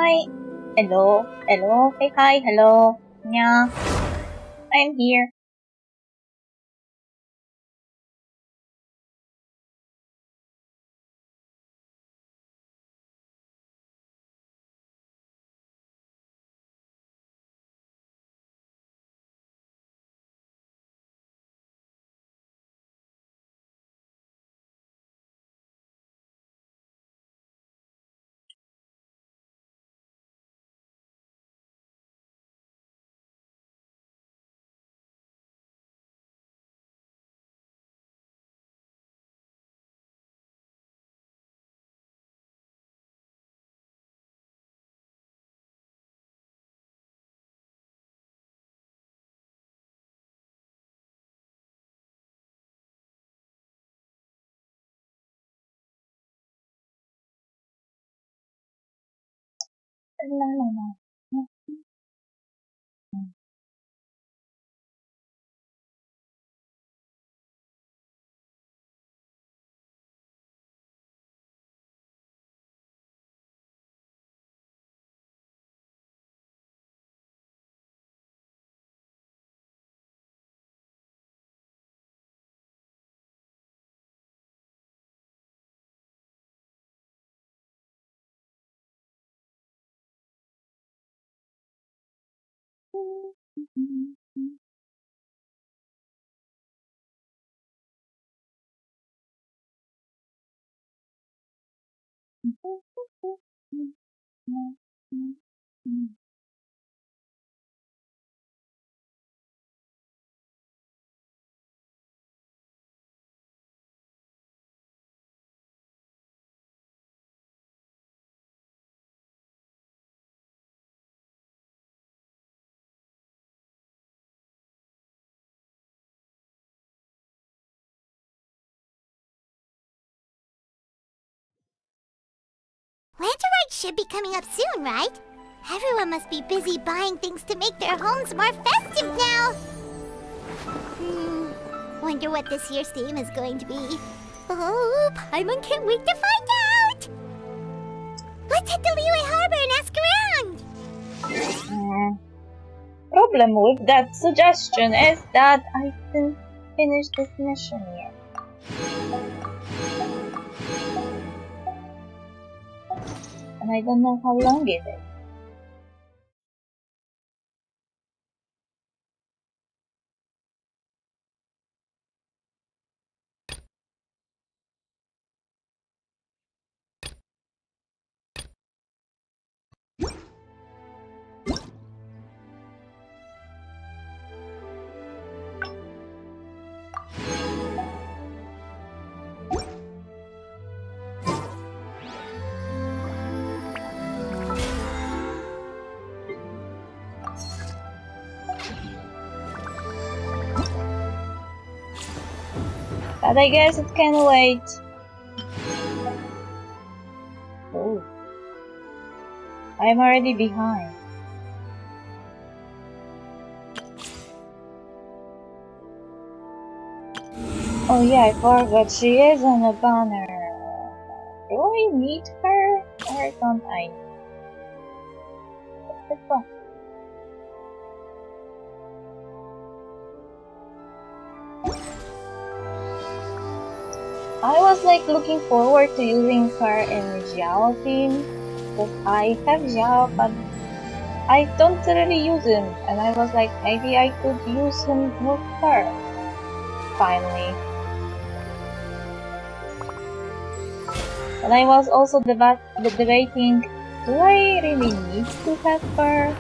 hi. Hello. Hello. Say hi. Hello. Yeah. I'm here. Lantern Rite should be coming up soon, right? Everyone must be busy buying things to make their homes more festive now. Wonder what this year's theme is going to be. Oh, Paimon can't wait to find out! Let's head to Liyue Harbor and ask around! Problem with that suggestion is that I didn't finish this mission yet. And I don't know how long it is. But I guess it can wait. Oh. I'm already behind. Oh yeah, I forgot she is on a banner. Do I meet her or don't I? Let's go. I was like looking forward to using her in Xiao theme, because I have Xiao, but I don't really use him, and I was like, maybe I could use him with her. Finally. And I was also debating, do I really need to have her?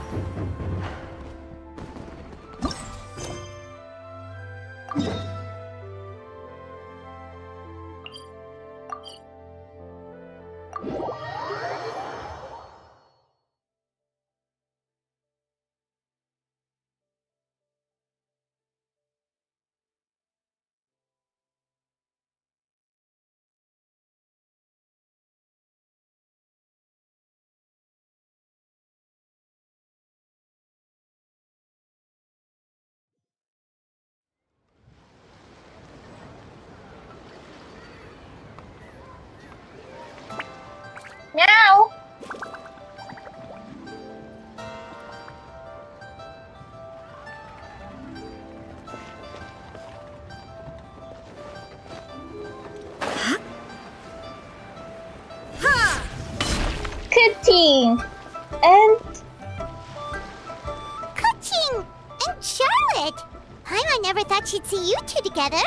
she'd see you two together.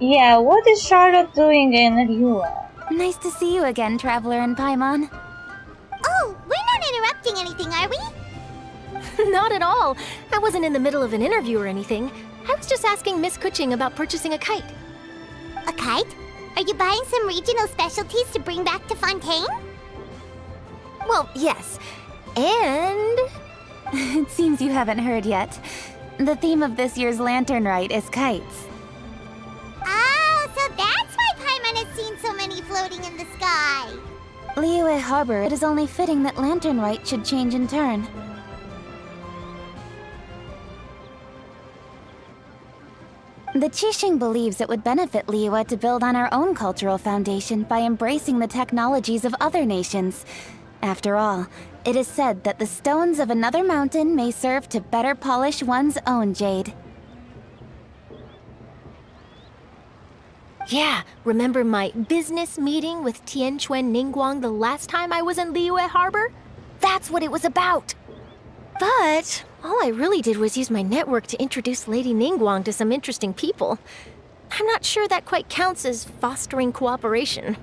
Yeah, what is Charlotte doing in Liyue? Nice to see you again, Traveler and Paimon. Oh, we're not interrupting anything, are we? Not at all. I wasn't in the middle of an interview or anything. I was just asking Miss Kuching about purchasing a kite. A kite? Are you buying some regional specialties to bring back to Fontaine? Well, yes. And... It seems you haven't heard yet. The theme of this year's Lantern Rite is kites. Oh, so that's why Paimon has seen so many floating in the sky. Liyue Harbor, it is only fitting that Lantern Rite should change in turn. The Qixing believes it would benefit Liyue to build on our own cultural foundation by embracing the technologies of other nations. After all, it is said that the stones of another mountain may serve to better polish one's own jade. yeah, remember my business meeting with Tianquan Ningguang the last time I was in Liyue Harbor? That's what it was about. But all I really did was use my network to introduce Lady Ningguang to some interesting people. I'm not sure that quite counts as fostering cooperation.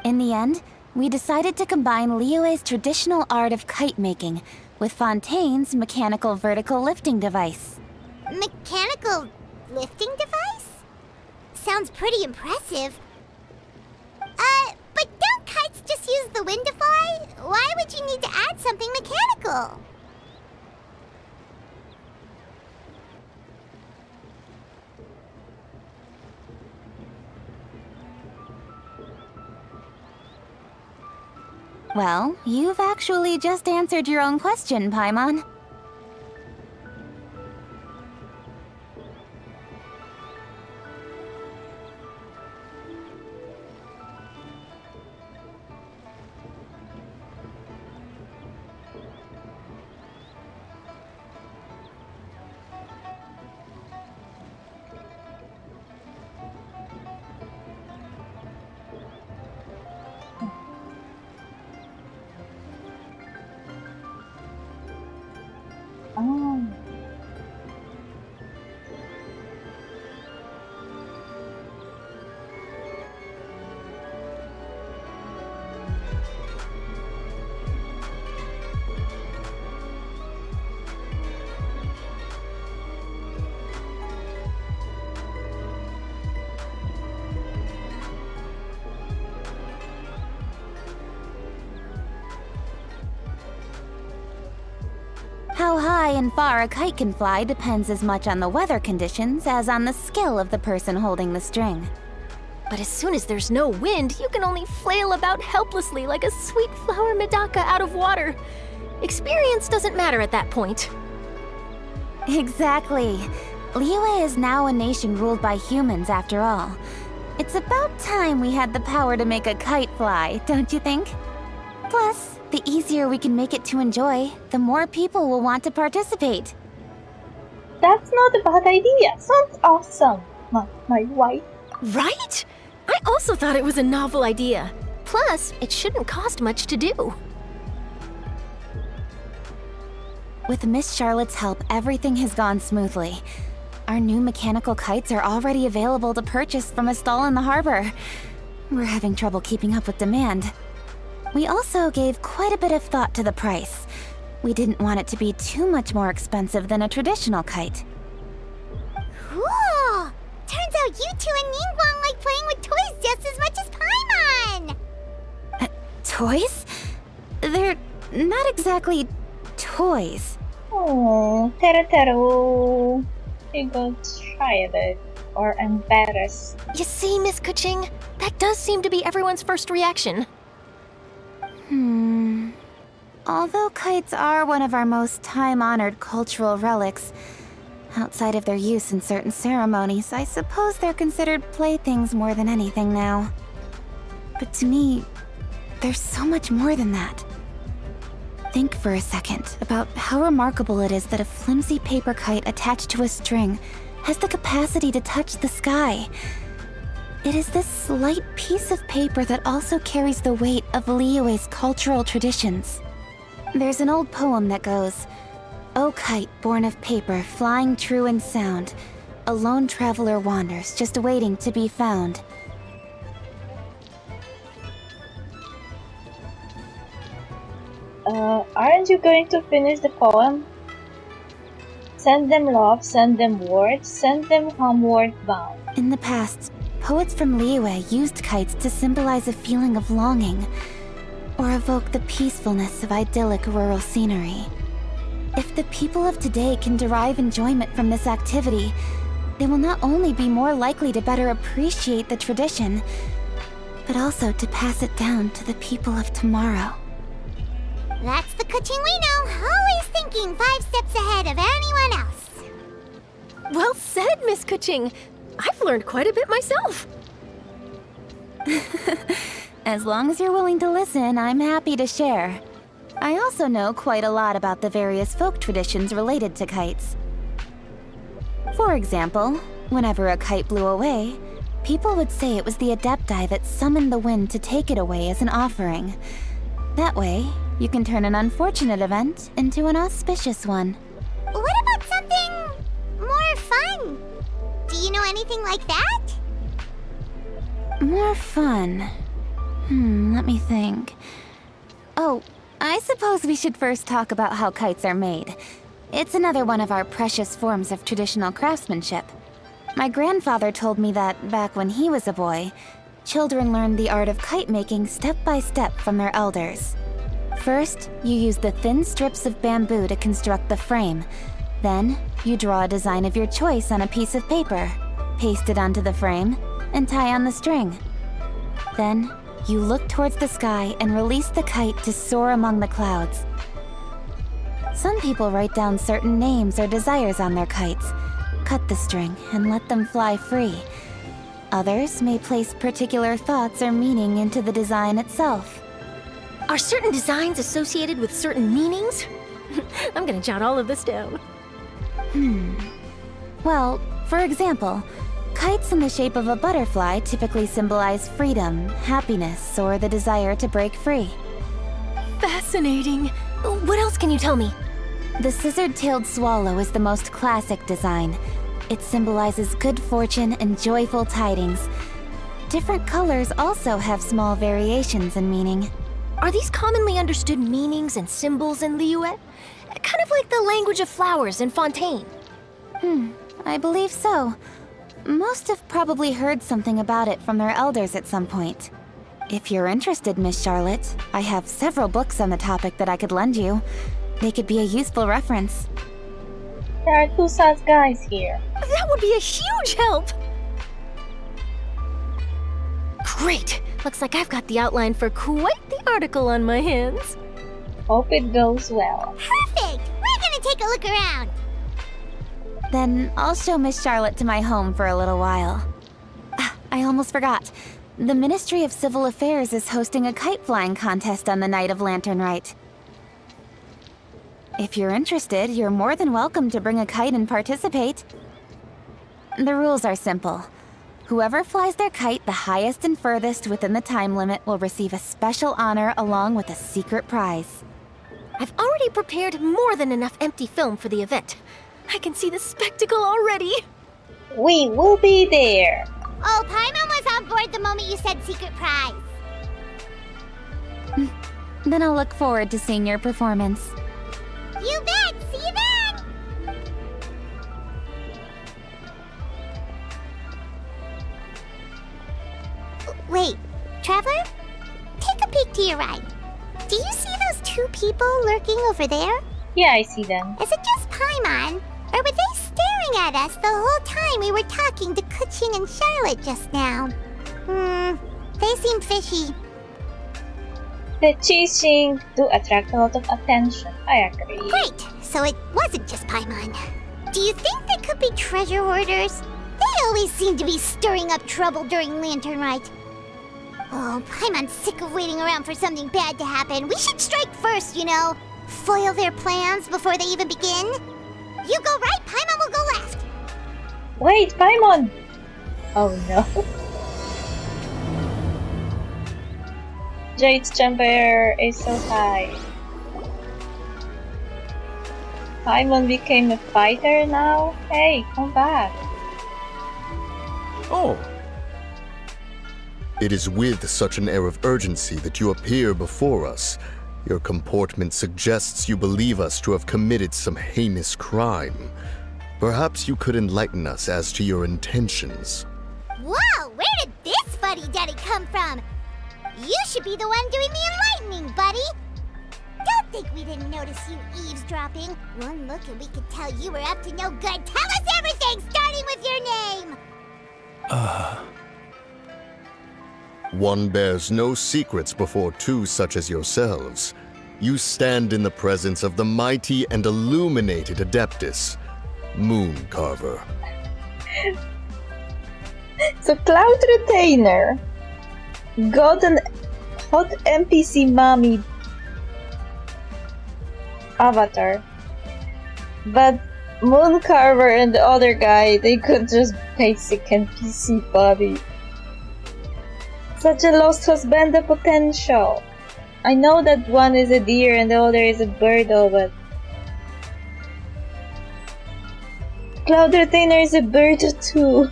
In the end, we decided to combine Liyue's traditional art of kite making with Fontaine's mechanical vertical lifting device. Mechanical lifting device? Sounds pretty impressive. But don't kites just use the wind to fly? Why would you need to add something mechanical? Well, you've actually just answered your own question, Paimon. Oh. How high and far a kite can fly depends as much on the weather conditions as on the skill of the person holding the string. But as soon as there's no wind, you can only flail about helplessly like a sweet flower medaka out of water. Experience doesn't matter at that point. Exactly. Liyue is now a nation ruled by humans after all. It's about time we had the power to make a kite fly, don't you think? Plus, the easier we can make it to enjoy, the more people will want to participate. That's not a bad idea. Sounds awesome. My wife. Right? I also thought it was a novel idea. Plus, it shouldn't cost much to do. With Miss Charlotte's help, everything has gone smoothly. Our new mechanical kites are already available to purchase from a stall in the harbor. We're having trouble keeping up with demand. We also gave quite a bit of thought to the price. We didn't want it to be too much more expensive than a traditional kite. Cool! Turns out you two and Ningguang like playing with toys just as much as Paimon! Toys? They're not exactly toys. Oh, Teru. She got shy a bit. Or embarrassed. You see, Miss Kuching? That does seem to be everyone's first reaction. Although kites are one of our most time-honored cultural relics, outside of their use in certain ceremonies, I suppose they're considered playthings more than anything now. But to me, there's so much more than that. Think for a second about how remarkable it is that a flimsy paper kite attached to a string has the capacity to touch the sky. It is this slight piece of paper that also carries the weight of Liyue's cultural traditions. There's an old poem that goes, "O kite born of paper, flying true in sound, a lone traveler wanders, just waiting to be found. Aren't you going to finish the poem? Send them love, send them words, send them homeward bound. In the past, poets from Liyue used kites to symbolize a feeling of longing, or evoke the peacefulness of idyllic rural scenery. If the people of today can derive enjoyment from this activity, they will not only be more likely to better appreciate the tradition, but also to pass it down to the people of tomorrow. That's the Kuching we know, always thinking 5 steps ahead of anyone else. Well said, Miss Kuching. I've learned quite a bit myself. As long as you're willing to listen, I'm happy to share. I also know quite a lot about the various folk traditions related to kites. For example, whenever a kite blew away, people would say it was the Adepti that summoned the wind to take it away as an offering. That way, you can turn an unfortunate event into an auspicious one. What about something more fun? Do you know anything like that? More fun. Let me think. Oh, I suppose we should first talk about how kites are made. It's another one of our precious forms of traditional craftsmanship. My grandfather told me that, back when he was a boy, children learned the art of kite making step by step from their elders. First, you use the thin strips of bamboo to construct the frame. Then, you draw a design of your choice on a piece of paper, paste it onto the frame, and tie on the string. Then, you look towards the sky and release the kite to soar among the clouds. Some people write down certain names or desires on their kites, cut the string, and let them fly free. Others may place particular thoughts or meaning into the design itself. Are certain designs associated with certain meanings? I'm gonna jot all of this down. Well, for example, kites in the shape of a butterfly typically symbolize freedom, happiness, or the desire to break free. Fascinating. What else can you tell me? The scissor-tailed swallow is the most classic design. It symbolizes good fortune and joyful tidings. Different colors also have small variations in meaning. Are these commonly understood meanings and symbols in Liyue? Kind of like the language of flowers in Fontaine. I believe so. Most have probably heard something about it from their elders at some point. If you're interested, Miss Charlotte, I have several books on the topic that I could lend you. They could be a useful reference. There are 2 sad guys here. That would be a huge help! Great! Looks like I've got the outline for quite the article on my hands. Hope it goes well. Perfect! We're gonna take a look around. Then I'll show Miss Charlotte to my home for a little while. I almost forgot. The Ministry of Civil Affairs is hosting a kite flying contest on the night of Lantern Rite. If you're interested, you're more than welcome to bring a kite and participate. The rules are simple. Whoever flies their kite the highest and furthest within the time limit will receive a special honor along with a secret prize. I've already prepared more than enough empty film for the event. I can see the spectacle already. We will be there. Oh, Paimon was on board the moment you said secret prize. Then I'll look forward to seeing your performance. You bet! See you then! Wait, Traveler? Take a peek to your right. Do you see those 2 people lurking over there? Yeah, I see them. Is it just Paimon? Or were they staring at us the whole time we were talking to Kuching and Charlotte just now? They seem fishy. The chasing do attract a lot of attention. I agree. Great! So it wasn't just Paimon. Do you think they could be treasure hoarders? They always seem to be stirring up trouble during Lantern Rite. Oh, Paimon's sick of waiting around for something bad to happen. We should strike first, you know. Foil their plans before they even begin. You go right, Paimon will go left. Wait, Paimon! Oh no. Jade's jumper is so high. Paimon became a fighter now? Hey, come back. Oh, It is with such an air of urgency that you appear before us. Your comportment suggests you believe us to have committed some heinous crime. Perhaps you could enlighten us as to your intentions. Whoa, where did this fuddy-duddy come from? You should be the one doing the enlightening, buddy. Don't think we didn't notice you eavesdropping. One look and we could tell you were up to no good. Tell us everything, starting with your name. One bears no secrets before two such as yourselves. You stand in the presence of the mighty and illuminated Adeptus, Mooncarver. So Cloud Retainer got an hot NPC mommy avatar, but Mooncarver and the other guy, they could just basic NPC body. Such a lost husband potential. I know that one is a deer and the other is a birdo, but Cloud Retainer is a birdo too.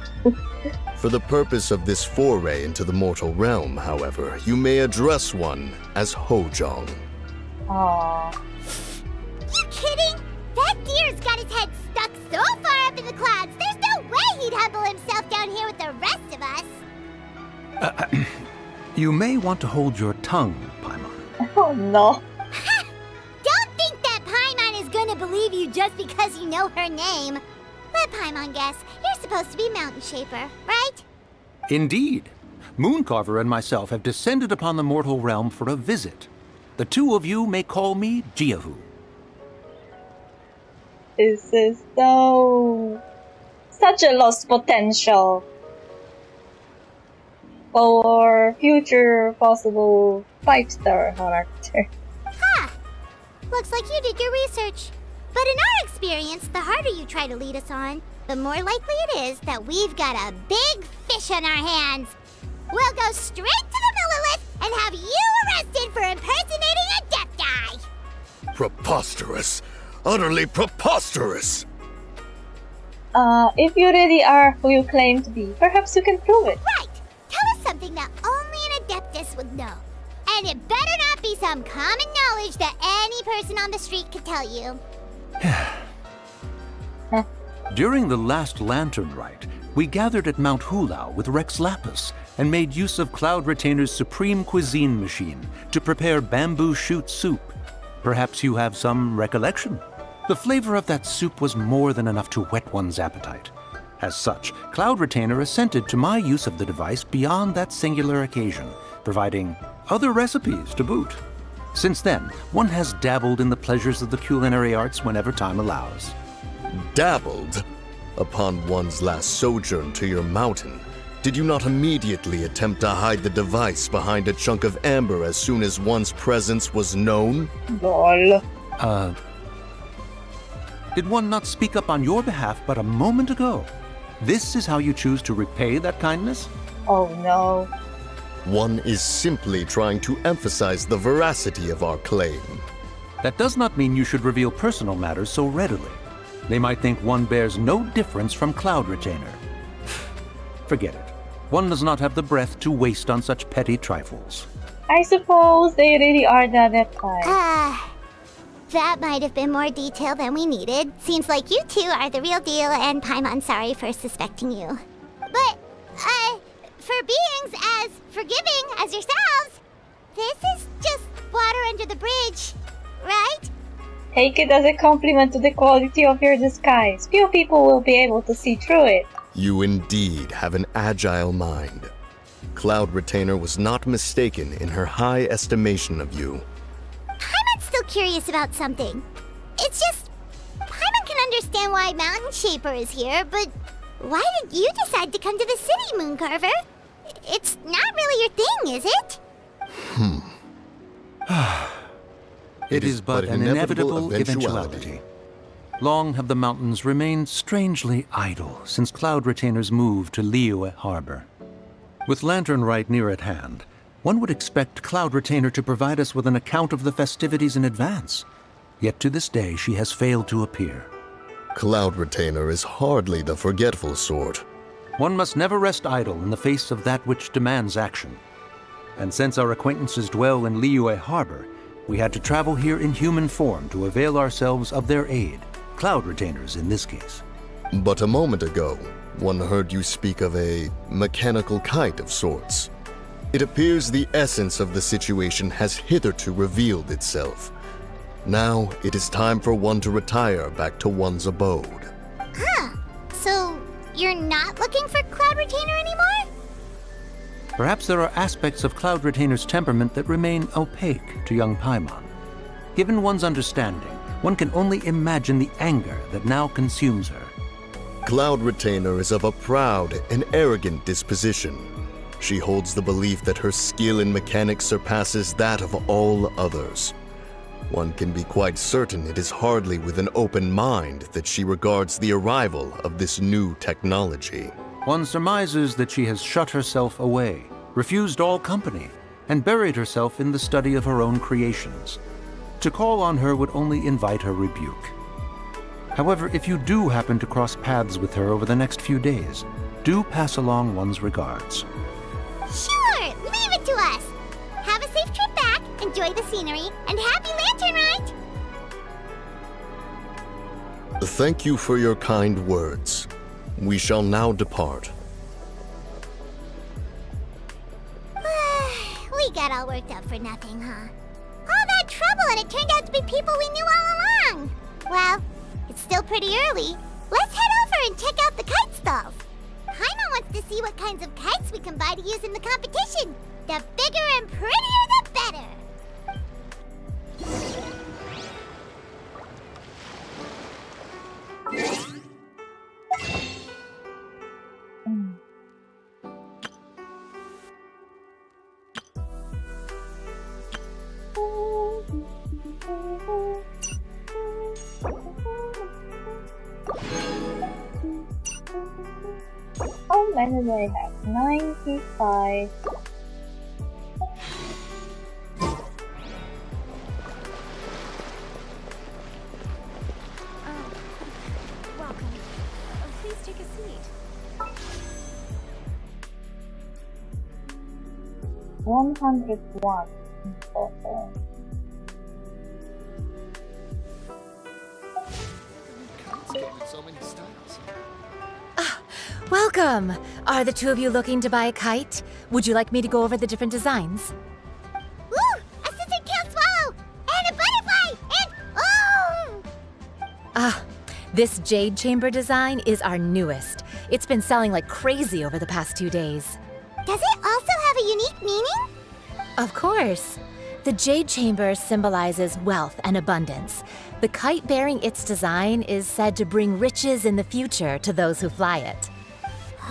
For the purpose of this foray into the mortal realm, however, you may address one as Hojong. Aww. You kidding? That deer's got his head stuck so far up in the clouds, there's no way he'd humble himself down here with the rest of us. you may want to hold your tongue, Paimon. Oh no. Don't think that Paimon is gonna believe you just because you know her name. Let Paimon guess. You're supposed to be Mountain Shaper, right? Indeed. Mooncarver and myself have descended upon the mortal realm for a visit. The two of you may call me Jiahu. This is such a lost potential for future possible 5-star character. Huh. Looks like you did your research. But in our experience, the harder you try to lead us on, the more likely it is that we've got a big fish on our hands. We'll go straight to the Millilith and have you arrested for impersonating a Adepti. Preposterous! Utterly preposterous! If you really are who you claim to be, perhaps you can prove it. Right. Tell us something that only an Adeptus would know. And it better not be some common knowledge that any person on the street could tell you. During the last Lantern Rite, we gathered at Mount Hulao with Rex Lapis and made use of Cloud Retainer's supreme cuisine machine to prepare bamboo shoot soup. Perhaps you have some recollection? The flavor of that soup was more than enough to whet one's appetite. As such, Cloud Retainer assented to my use of the device beyond that singular occasion, providing other recipes to boot. Since then, one has dabbled in the pleasures of the culinary arts whenever time allows. Dabbled? Upon one's last sojourn to your mountain, did you not immediately attempt to hide the device behind a chunk of amber as soon as one's presence was known? Lol. Did one not speak up on your behalf but a moment ago? This is how you choose to repay that kindness? Oh no. One is simply trying to emphasize the veracity of our claim. That does not mean you should reveal personal matters so readily. They might think one bears no difference from Cloud Retainer. Forget it. One does not have the breath to waste on such petty trifles. I suppose they really are that type. That might have been more detail than we needed. Seems like you two are the real deal, and Paimon's sorry for suspecting you. But, for beings as forgiving as yourselves, this is just water under the bridge, right? Take it as a compliment to the quality of your disguise. Few people will be able to see through it. You indeed have an agile mind. Cloud Retainer was not mistaken in her high estimation of you. Paimon's still curious about something. It's just, Paimon can understand why Mountain Shaper is here, but why did you decide to come to the city, Mooncarver? It's not really your thing, is it? It is but an inevitable eventuality. Long have the mountains remained strangely idle since Cloud Retainer's move to Liyue Harbor. With Lantern Rite near at hand, one would expect Cloud Retainer to provide us with an account of the festivities in advance. Yet to this day, she has failed to appear. Cloud Retainer is hardly the forgetful sort. One must never rest idle in the face of that which demands action. And since our acquaintances dwell in Liyue Harbor, we had to travel here in human form to avail ourselves of their aid, cloud retainers in this case. But a moment ago, one heard you speak of a mechanical kite of sorts. It appears the essence of the situation has hitherto revealed itself. Now it is time for one to retire back to one's abode. Huh. So, you're not looking for Cloud Retainer anymore? Perhaps there are aspects of Cloud Retainer's temperament that remain opaque to young Paimon. Given one's understanding, one can only imagine the anger that now consumes her. Cloud Retainer is of a proud and arrogant disposition. She holds the belief that her skill in mechanics surpasses that of all others. One can be quite certain it is hardly with an open mind that she regards the arrival of this new technology. One surmises that she has shut herself away, refused all company, and buried herself in the study of her own creations. To call on her would only invite her rebuke. However, if you do happen to cross paths with her over the next few days, do pass along one's regards. Sure, leave it to us. Have a safe trip back, enjoy the scenery, and happy Lantern Rite! Thank you for your kind words. We shall now depart. We got all worked up for nothing, huh? All that trouble and it turned out to be people we knew all along! Well, it's still pretty early. Let's head over and check out the kite stalls. Paimon wants to see what kinds of kites we can buy to use in the competition. The bigger and prettier, the better. How many do I have? 95. Welcome. Please take a seat. 101 in total. Welcome! Are the two of you looking to buy a kite? Would you like me to go over the different designs? Ooh! A scissor tail swallow! And a butterfly! And oh! This jade chamber design is our newest. It's been selling like crazy over the past 2 days. Does it also have a unique meaning? Of course. The jade chamber symbolizes wealth and abundance. The kite bearing its design is said to bring riches in the future to those who fly it.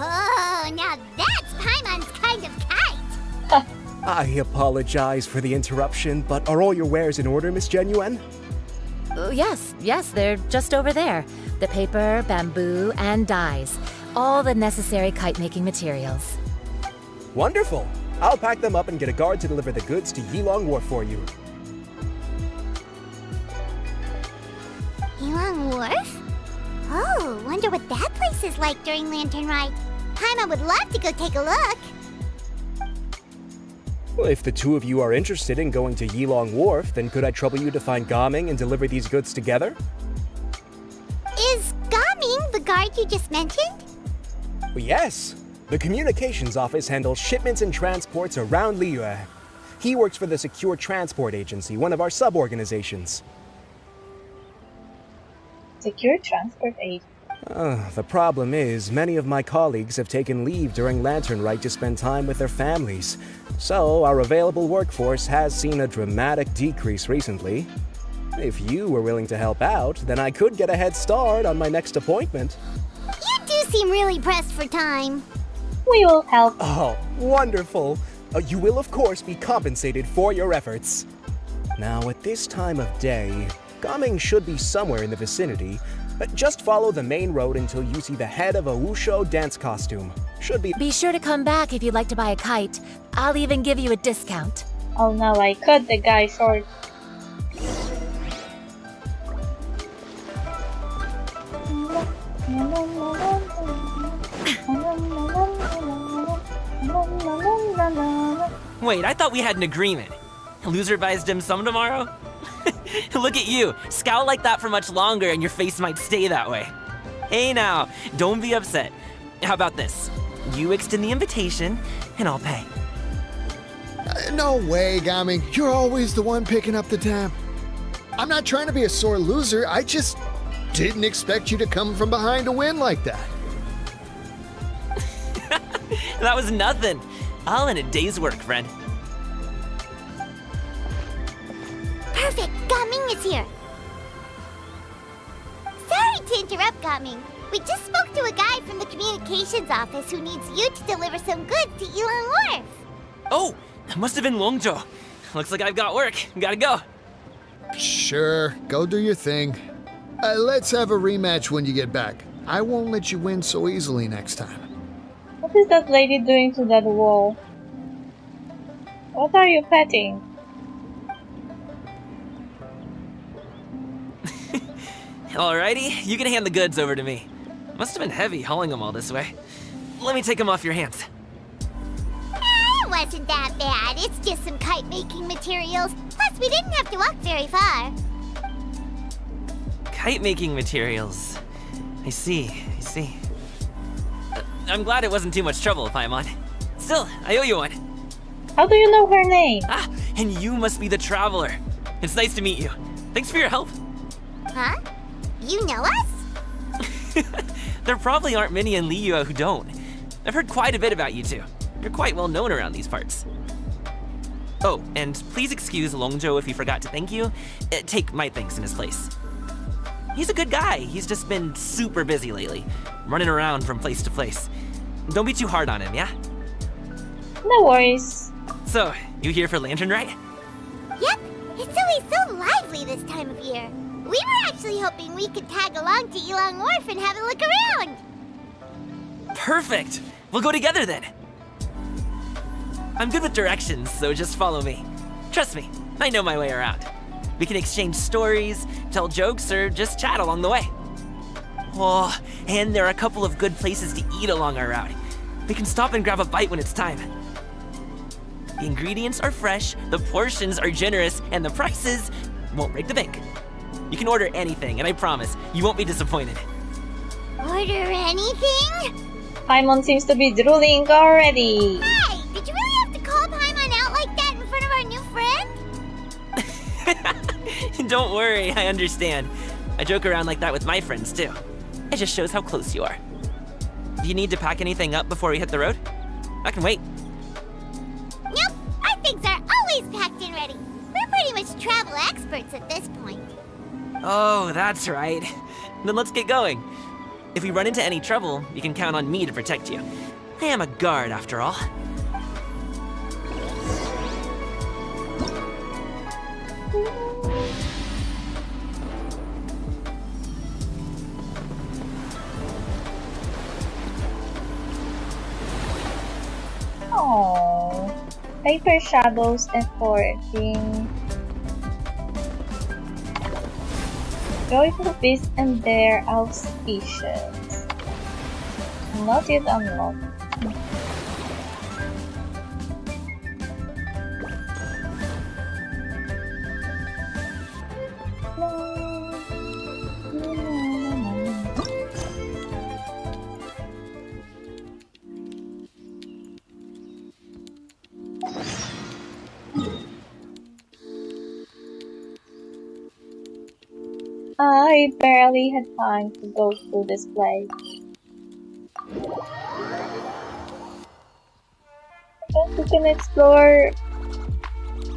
Oh, now that's Paimon's kind of kite! I apologize for the interruption, but are all your wares in order, Miss Genuine? Yes, they're just over there. The paper, bamboo, and dyes. All the necessary kite-making materials. Wonderful! I'll pack them up and get a guard to deliver the goods to Yilong Wharf for you. Yilong Wharf? Oh, wonder what that place is like during Lantern Rite. Paimon would love to go take a look. Well, if the two of you are interested in going to Yilong Wharf, then could I trouble you to find Gaming and deliver these goods together? Is Gaming the guard you just mentioned? Well, yes. The communications office handles shipments and transports around Liyue. He works for the Secure Transport Agency, one of our sub-organizations. Secure Transport Agency. The problem is, many of my colleagues have taken leave during Lantern Rite to spend time with their families. So, our available workforce has seen a dramatic decrease recently. If you were willing to help out, then I could get a head start on my next appointment. You do seem really pressed for time. We will help. Oh, wonderful! You will, of course, be compensated for your efforts. Now, at this time of day, Gaming should be somewhere in the vicinity, but just follow the main road until you see the head of a Wushu dance costume. Should be. Be sure to come back if you'd like to buy a kite. I'll even give you a discount. Oh no, I cut the guy short. Wait, I thought we had an agreement. Loser buys dim sum tomorrow? Look at you, scowl like that for much longer and your face might stay that way. Hey now, don't be upset. How about this? You extend the invitation, and I'll pay. No way, Gami. You're always the one picking up the tab. I'm not trying to be a sore loser. I just didn't expect you to come from behind to win like that. That was nothing. All in a day's work, friend. Perfect, Gaming is here. Sorry to interrupt, Gaming. We just spoke to a guy from the communications office who needs you to deliver some goods to Ilang Wharf. Oh, that must have been Longjo. Looks like I've got work. Gotta go. Sure, go do your thing. Let's have a rematch when you get back. I won't let you win so easily next time. What is that lady doing to that wall? What are you petting? Alrighty, you can hand the goods over to me. Must have been heavy hauling them all this way. Let me take them off your hands. It wasn't that bad. It's just some kite-making materials. Plus, we didn't have to walk very far. Kite-making materials. I see. I'm glad it wasn't too much trouble, Paimon. Still, I owe you one. How do you know her name? Ah, and you must be the traveler. It's nice to meet you. Thanks for your help. Huh? You know us? There probably aren't many in Liyue who don't. I've heard quite a bit about you two. You're quite well known around these parts. Oh, and please excuse Longjo if he forgot to thank you. Take my thanks in his place. He's a good guy. He's just been super busy lately, running around from place to place. Don't be too hard on him, yeah? No worries. So, you here for Lantern Rite? Yep. It's always so lively this time of year. We were actually hoping we could tag along to Ilang Wharf and have a look around. Perfect! We'll go together then. I'm good with directions, so just follow me. Trust me, I know my way around. We can exchange stories, tell jokes, or just chat along the way. Oh, and there are a couple of good places to eat along our route. We can stop and grab a bite when it's time. The ingredients are fresh, the portions are generous, and the prices won't break the bank. You can order anything, and I promise, you won't be disappointed. Order anything? Paimon seems to be drooling already. Hey, did you really have to call Paimon out like that in front of our new friend? Don't worry, I understand. I joke around like that with my friends, too. It just shows how close you are. Do you need to pack anything up before we hit the road? I can wait. Nope, our things are always packed and ready. We're pretty much travel experts at this point. Oh, that's right. Then let's get going. If we run into any trouble, you can count on me to protect you. I am a guard, after all. Oh, paper shadows and foraging. Joyful beast and their auspicious. Not yet unlocked. I barely had time to go through this place. But we can explore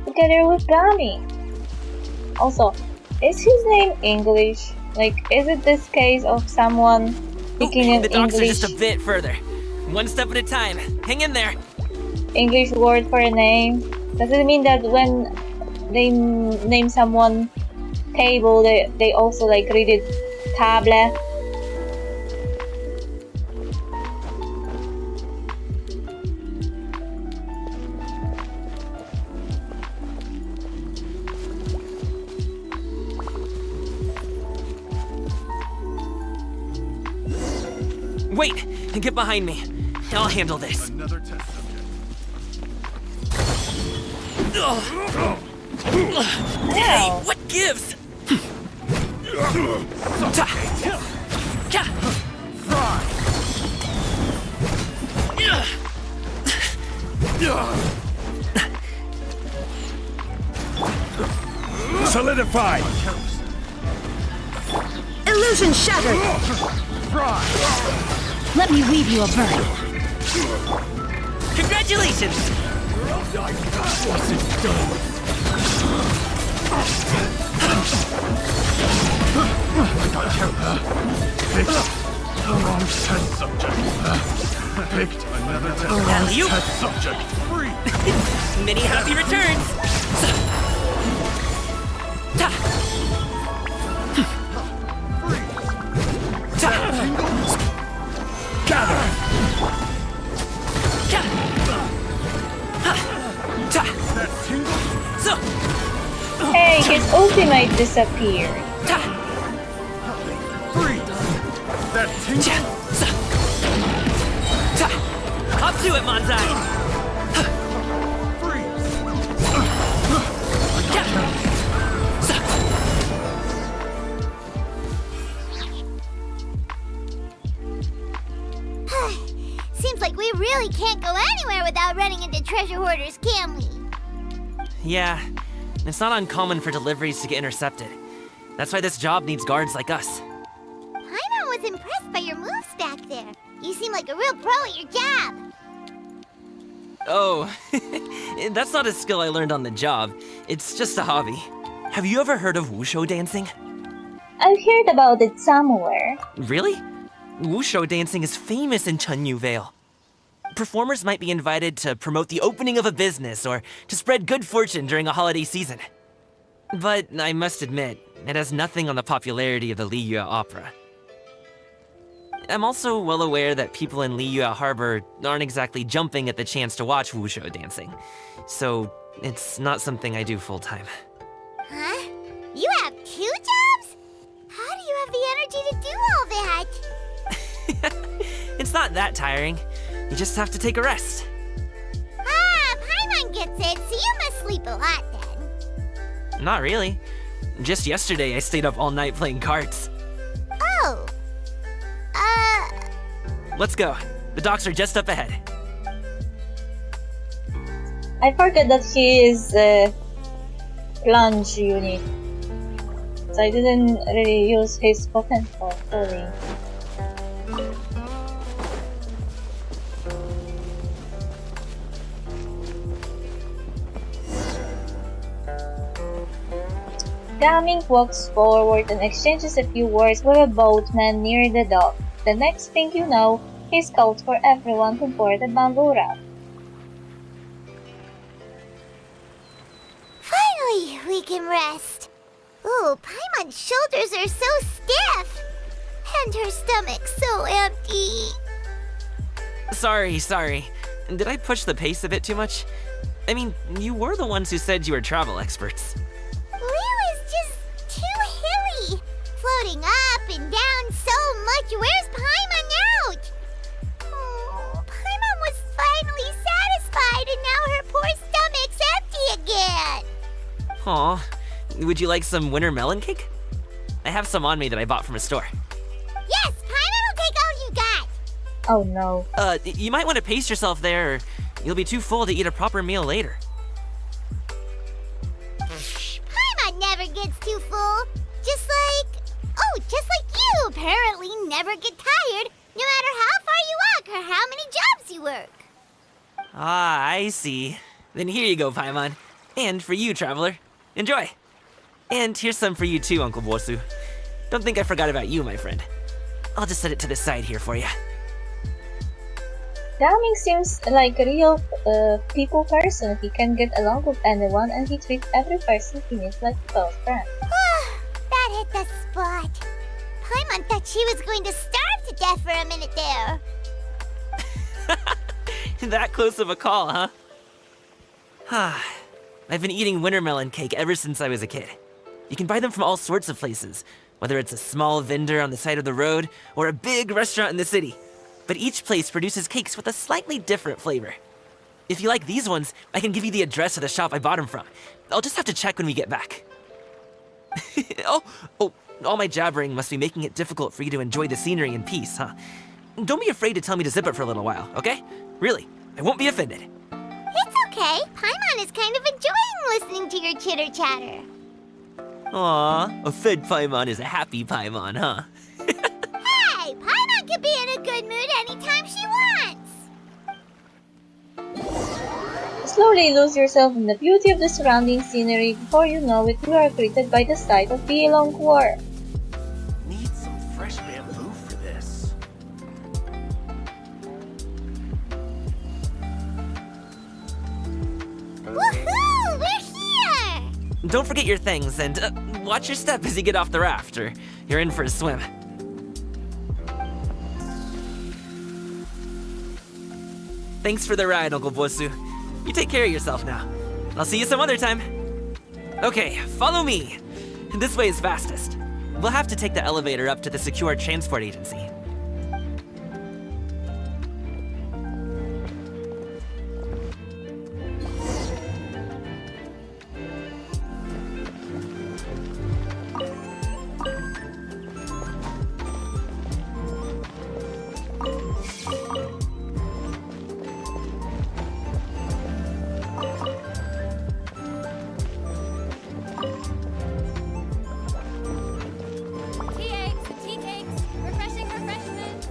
together with Gami. Also, is his name English? Like, is it this case of someone speaking in the docks are English? just a bit further. One step at a time. Hang in there. English word for a name? Does it mean that when they name someone table, they also like read it table? Wait! Get behind me. I'll handle this. Another test subject. Hey, what gives? Solidified! Illusion shattered! Let me weave you a bird. Congratulations! Alley-oop. Many happy returns! Hey, his ultimate disappeared. Up to it, Manzai! Seems like we really can't go anywhere without running into treasure hoarders, can we? Yeah, it's not uncommon for deliveries to get intercepted. That's why this job needs guards like us. Paimon was impressed by your moves back there. You seem like a real pro at your job. Oh, that's not a skill I learned on the job. It's just a hobby. Have you ever heard of wushu dancing? I've heard about it somewhere. Really? Wushu dancing is famous in Chunyu Vale. Performers might be invited to promote the opening of a business or to spread good fortune during a holiday season. But I must admit, it has nothing on the popularity of the Liyue opera. I'm also well aware that people in Liyue Harbor aren't exactly jumping at the chance to watch wushu dancing, so it's not something I do full-time. Huh? You have 2 jobs? How do you have the energy to do all that? It's not that tiring. You just have to take a rest. Ah, Paimon gets it, so you must sleep a lot then. Not really. Just yesterday I stayed up all night playing cards. Oh. Let's go. The docks are just up ahead. I forgot that he is plunge unit. So I didn't really use his potential fully. Gaming walks forward and exchanges a few words with a boatman near the dock. The next thing you know, he scouts for everyone to board the bamboo raft. Finally, we can rest. Ooh, Paimon's shoulders are so stiff. And her stomach so empty. Sorry. Did I push the pace a bit too much? I mean, you were the ones who said you were travel experts. Liyue is just too hilly. Floating up and down so much. Where's Paimon out? Oh, Paimon was finally satisfied and now her poor stomach's empty again. Aw, would you like some winter melon cake? I have some on me that I bought from a store. Yes, Paimon will take all you got. Oh no. You might want to pace yourself there, or you'll be too full to eat a proper meal later. Paimon never gets too full. Just like you apparently never get tired, no matter how far you walk or how many jobs you work. Ah, I see. Then here you go, Paimon. And for you, traveler. Enjoy. And here's some for you too, Uncle Bosu. Don't think I forgot about you, my friend. I'll just set it to the side here for you. Gaming seems like a real people person. He can get along with anyone and he treats every person he meets like a close friend. That hit the spot. Paimon thought she was going to starve to death for a minute there. That close of a call, huh? I've been eating winter melon cake ever since I was a kid. You can buy them from all sorts of places, whether it's a small vendor on the side of the road or a big restaurant in the city. But each place produces cakes with a slightly different flavor. If you like these ones, I can give you the address of the shop I bought them from. I'll just have to check when we get back. Oh, all my jabbering must be making it difficult for you to enjoy the scenery in peace, huh? Don't be afraid to tell me to zip it for a little while, okay? Really, I won't be offended. It's okay. Paimon is kind of enjoying listening to your chitter-chatter. Aw, a fed Paimon is a happy Paimon, huh? Hey, Paimon can be in a good mood anytime she wants. Slowly lose yourself in the beauty of the surrounding scenery. Before you know it, you are greeted by the sight of the Ilong War. Need some fresh bamboo for this. Woohoo! We're here! Don't forget your things, and watch your step as you get off the raft, or you're in for a swim. Thanks for the ride, Uncle Bosu. You take care of yourself now. I'll see you some other time. Okay, follow me. This way is fastest. We'll have to take the elevator up to the secure transport agency. Tea cakes, refreshing refreshments.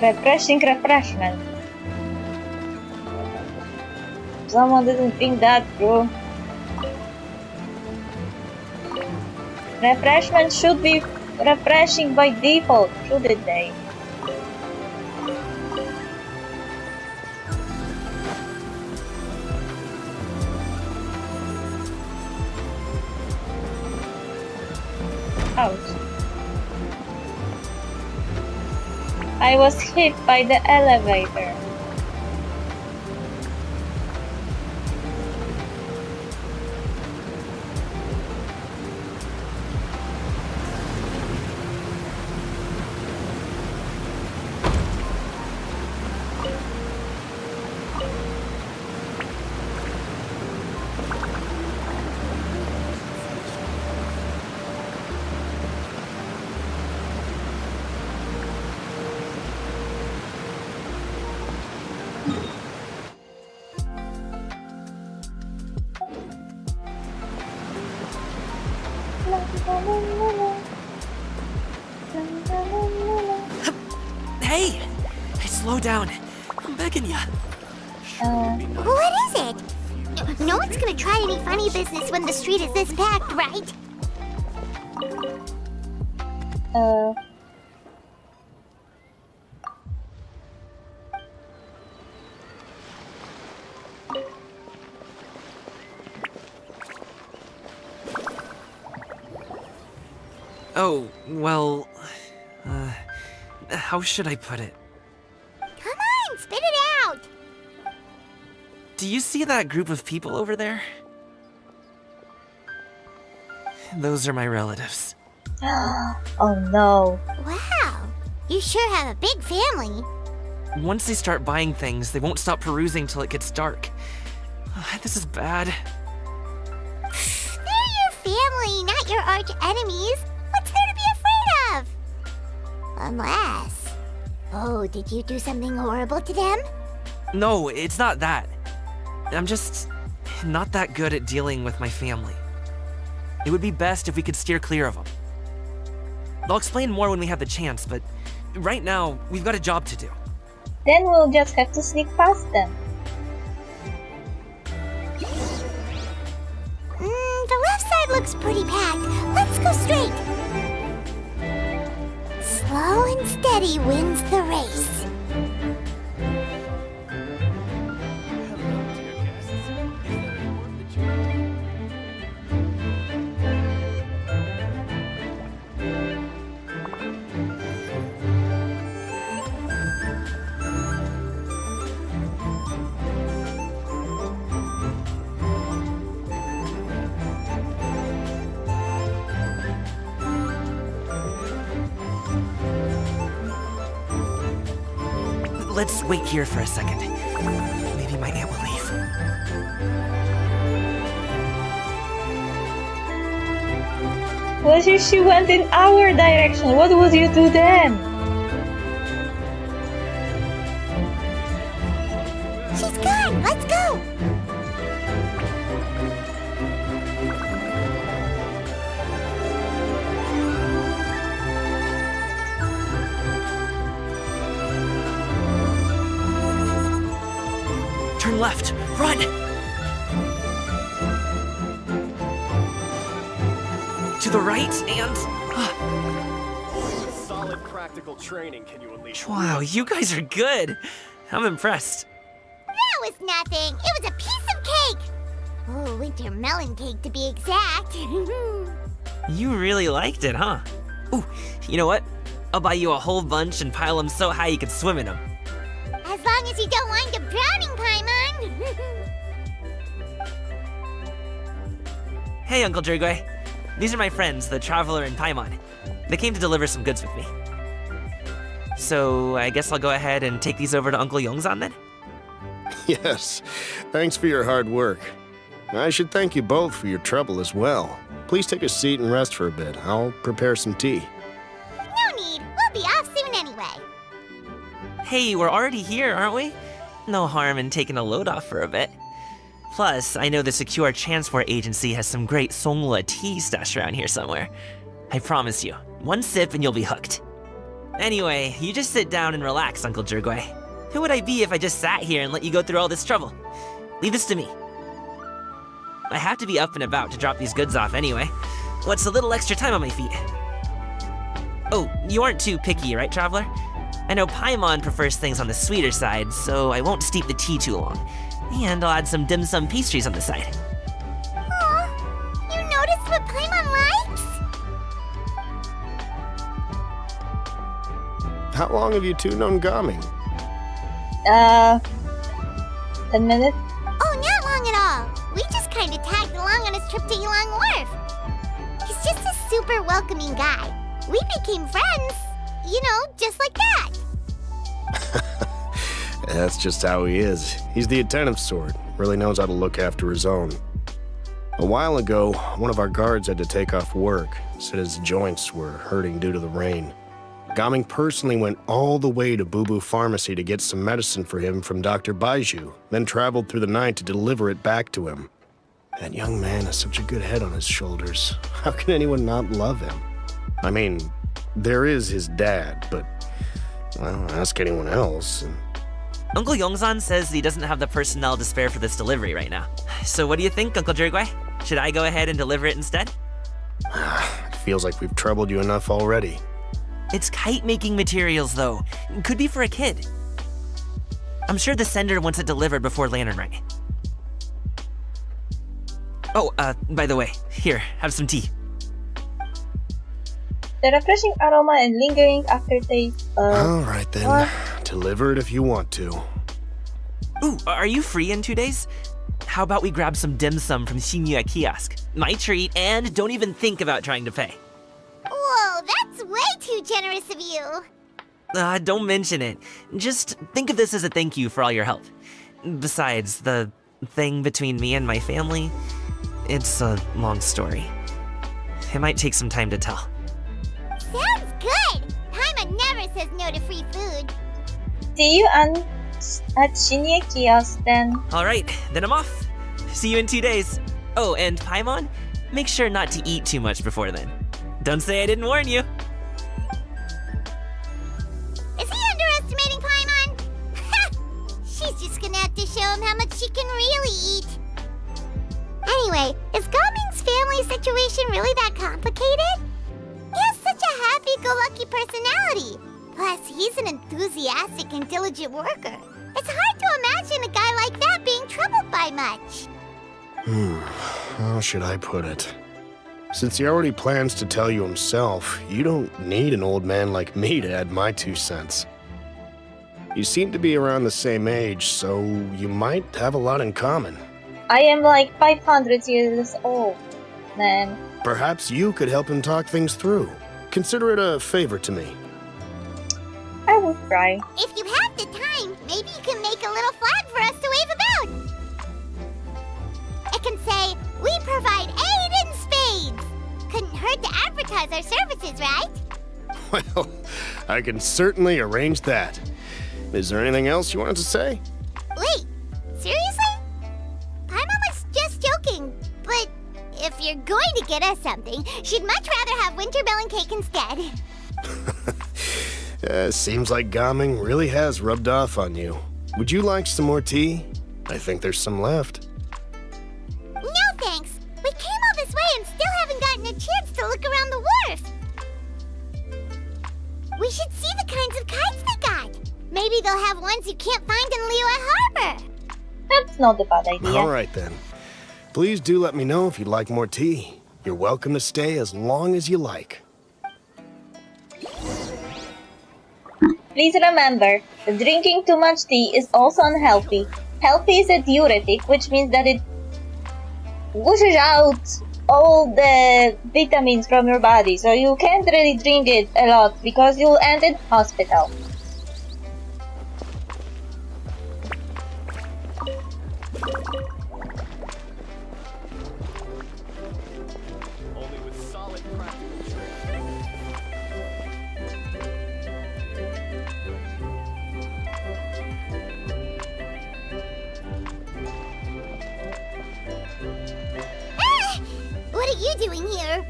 Refreshing refreshment. Someone didn't think that through. Refreshment should be refreshing by default, shouldn't they? Ouch. I was hit by the elevator. Hey! Slow down. I'm begging ya. What is it? No one's gonna try any funny business when the street is this packed, right? Oh, well... how should I put it? Come on, spit it out! Do you see that group of people over there? Those are my relatives. Oh no. Wow, you sure have a big family. Once they start buying things, they won't stop perusing till it gets dark. This is bad. They're your family, not your arch enemies. What's there to be afraid of? Unless... Oh, did you do something horrible to them? No, it's not that. I'm just not that good at dealing with my family. It would be best if we could steer clear of them. I'll explain more when we have the chance, but right now, we've got a job to do. Then we'll just have to sneak past them. The left side looks pretty packed. Let's go straight. Slow and steady wins the race. let's wait here for a second. Maybe my aunt will leave. What if she went in our direction? What would you do then? She's gone! Let's go! Turn left! Run! To the right and... Solid practical training can you unleash? Wow, you guys are good! I'm impressed. That was nothing. It was a piece of cake. Oh, winter melon cake to be exact. You really liked it, huh? Ooh, you know what? I'll buy you a whole bunch and pile them so high you could swim in them. As long as you don't wind up drowning, Paimon. Hey, Uncle Jirgwe. These are my friends, the Traveler and Paimon. They came to deliver some goods with me. So, I guess I'll go ahead and take these over to Uncle Yongzan then? Yes, thanks for your hard work. I should thank you both for your trouble as well. Please take a seat and rest for a bit. I'll prepare some tea. No need. We'll be off soon anyway. Hey, we're already here, aren't we? No harm in taking a load off for a bit. Plus, I know the Secure Transport Agency has some great Songhua tea stashed around here somewhere. I promise you, one sip and you'll be hooked. Anyway, you just sit down and relax, Uncle Jirgwe. Who would I be if I just sat here and let you go through all this trouble? Leave this to me. I have to be up and about to drop these goods off anyway. What's a little extra time on my feet? Oh, you aren't too picky, right, Traveler? I know Paimon prefers things on the sweeter side, so I won't steep the tea too long. And I'll add some dim sum pastries on the side. Aw, you noticed what Paimon likes? How long have you two known Gaming? 10 minutes? Oh, not long at all. We just kind of tagged along on his trip to Ylang Wharf. He's just a super welcoming guy. We became friends, you know, just like that. That's just how he is. He's the attentive sort. Really knows how to look after his own. A while ago, one of our guards had to take off work. Said his joints were hurting due to the rain. Gaming personally went all the way to Boo Boo Pharmacy to get some medicine for him from Dr. Baiju, then traveled through the night to deliver it back to him. That young man has such a good head on his shoulders. How can anyone not love him? I mean, there is his dad, but, well, ask anyone else. And... Uncle Yongzan says he doesn't have the personnel to spare for this delivery right now. So what do you think, Uncle Jirgwe? Should I go ahead and deliver it instead? It feels like we've troubled you enough already. It's kite-making materials, though. Could be for a kid. I'm sure the sender wants it delivered before Lantern Rite. Oh, by the way, here, have some tea. The refreshing aroma and lingering aftertaste of... Alright then, what? deliver it if you want to. Ooh, are you free in 2 days? How about we grab some dim sum from Shinya Kiosk? My treat, and don't even think about trying to pay. Whoa, that's way too generous of you. Don't mention it. Just think of this as a thank you for all your help. Besides, the thing between me and my family, it's a long story. It might take some time to tell. Sounds good. Paimon never says no to free food. See you at Shinya Kiosk then. Alright, then I'm off. See you in 2 days. Oh, and Paimon, make sure not to eat too much before then. Don't say I didn't warn you. Is he underestimating Paimon? She's just gonna have to show him how much she can really eat. Anyway, is Gaming's family situation really that complicated? He has such a happy-go-lucky personality. Plus, he's an enthusiastic and diligent worker. It's hard to imagine a guy like that being troubled by much. How should I put it? Since he already plans to tell you himself, you don't need an old man like me to add my 2 cents. You seem to be around the same age, so you might have a lot in common. I am like 500 years old, man. Perhaps you could help him talk things through. Consider it a favor to me. I will try. If you have the time, maybe you can make a little flag for us to wave about. It can say, "We provide aid in spades." Couldn't hurt to advertise our services, right? Well, I can certainly arrange that. Is there anything else you wanted to say? Wait, seriously? Paimon was just joking, but if you're going to get us something, she'd much rather have winter melon cake instead. Seems like Gaming really has rubbed off on you. Would you like some more tea? I think there's some left. No thanks. We came all this way and still haven't gotten a chance to look around the wharf. We should see the kinds of kites they got. Maybe they'll have ones you can't find in Liyue Harbor. That's not a bad idea. All right then. Please do let me know if you'd like more tea. You're welcome to stay as long as you like. Please remember, that drinking too much tea is also unhealthy. Healthy is a diuretic, which means that it washes out all the vitamins from your body, so you can't really drink it a lot because you'll end in hospital. Only with solid practical training. What are you doing here?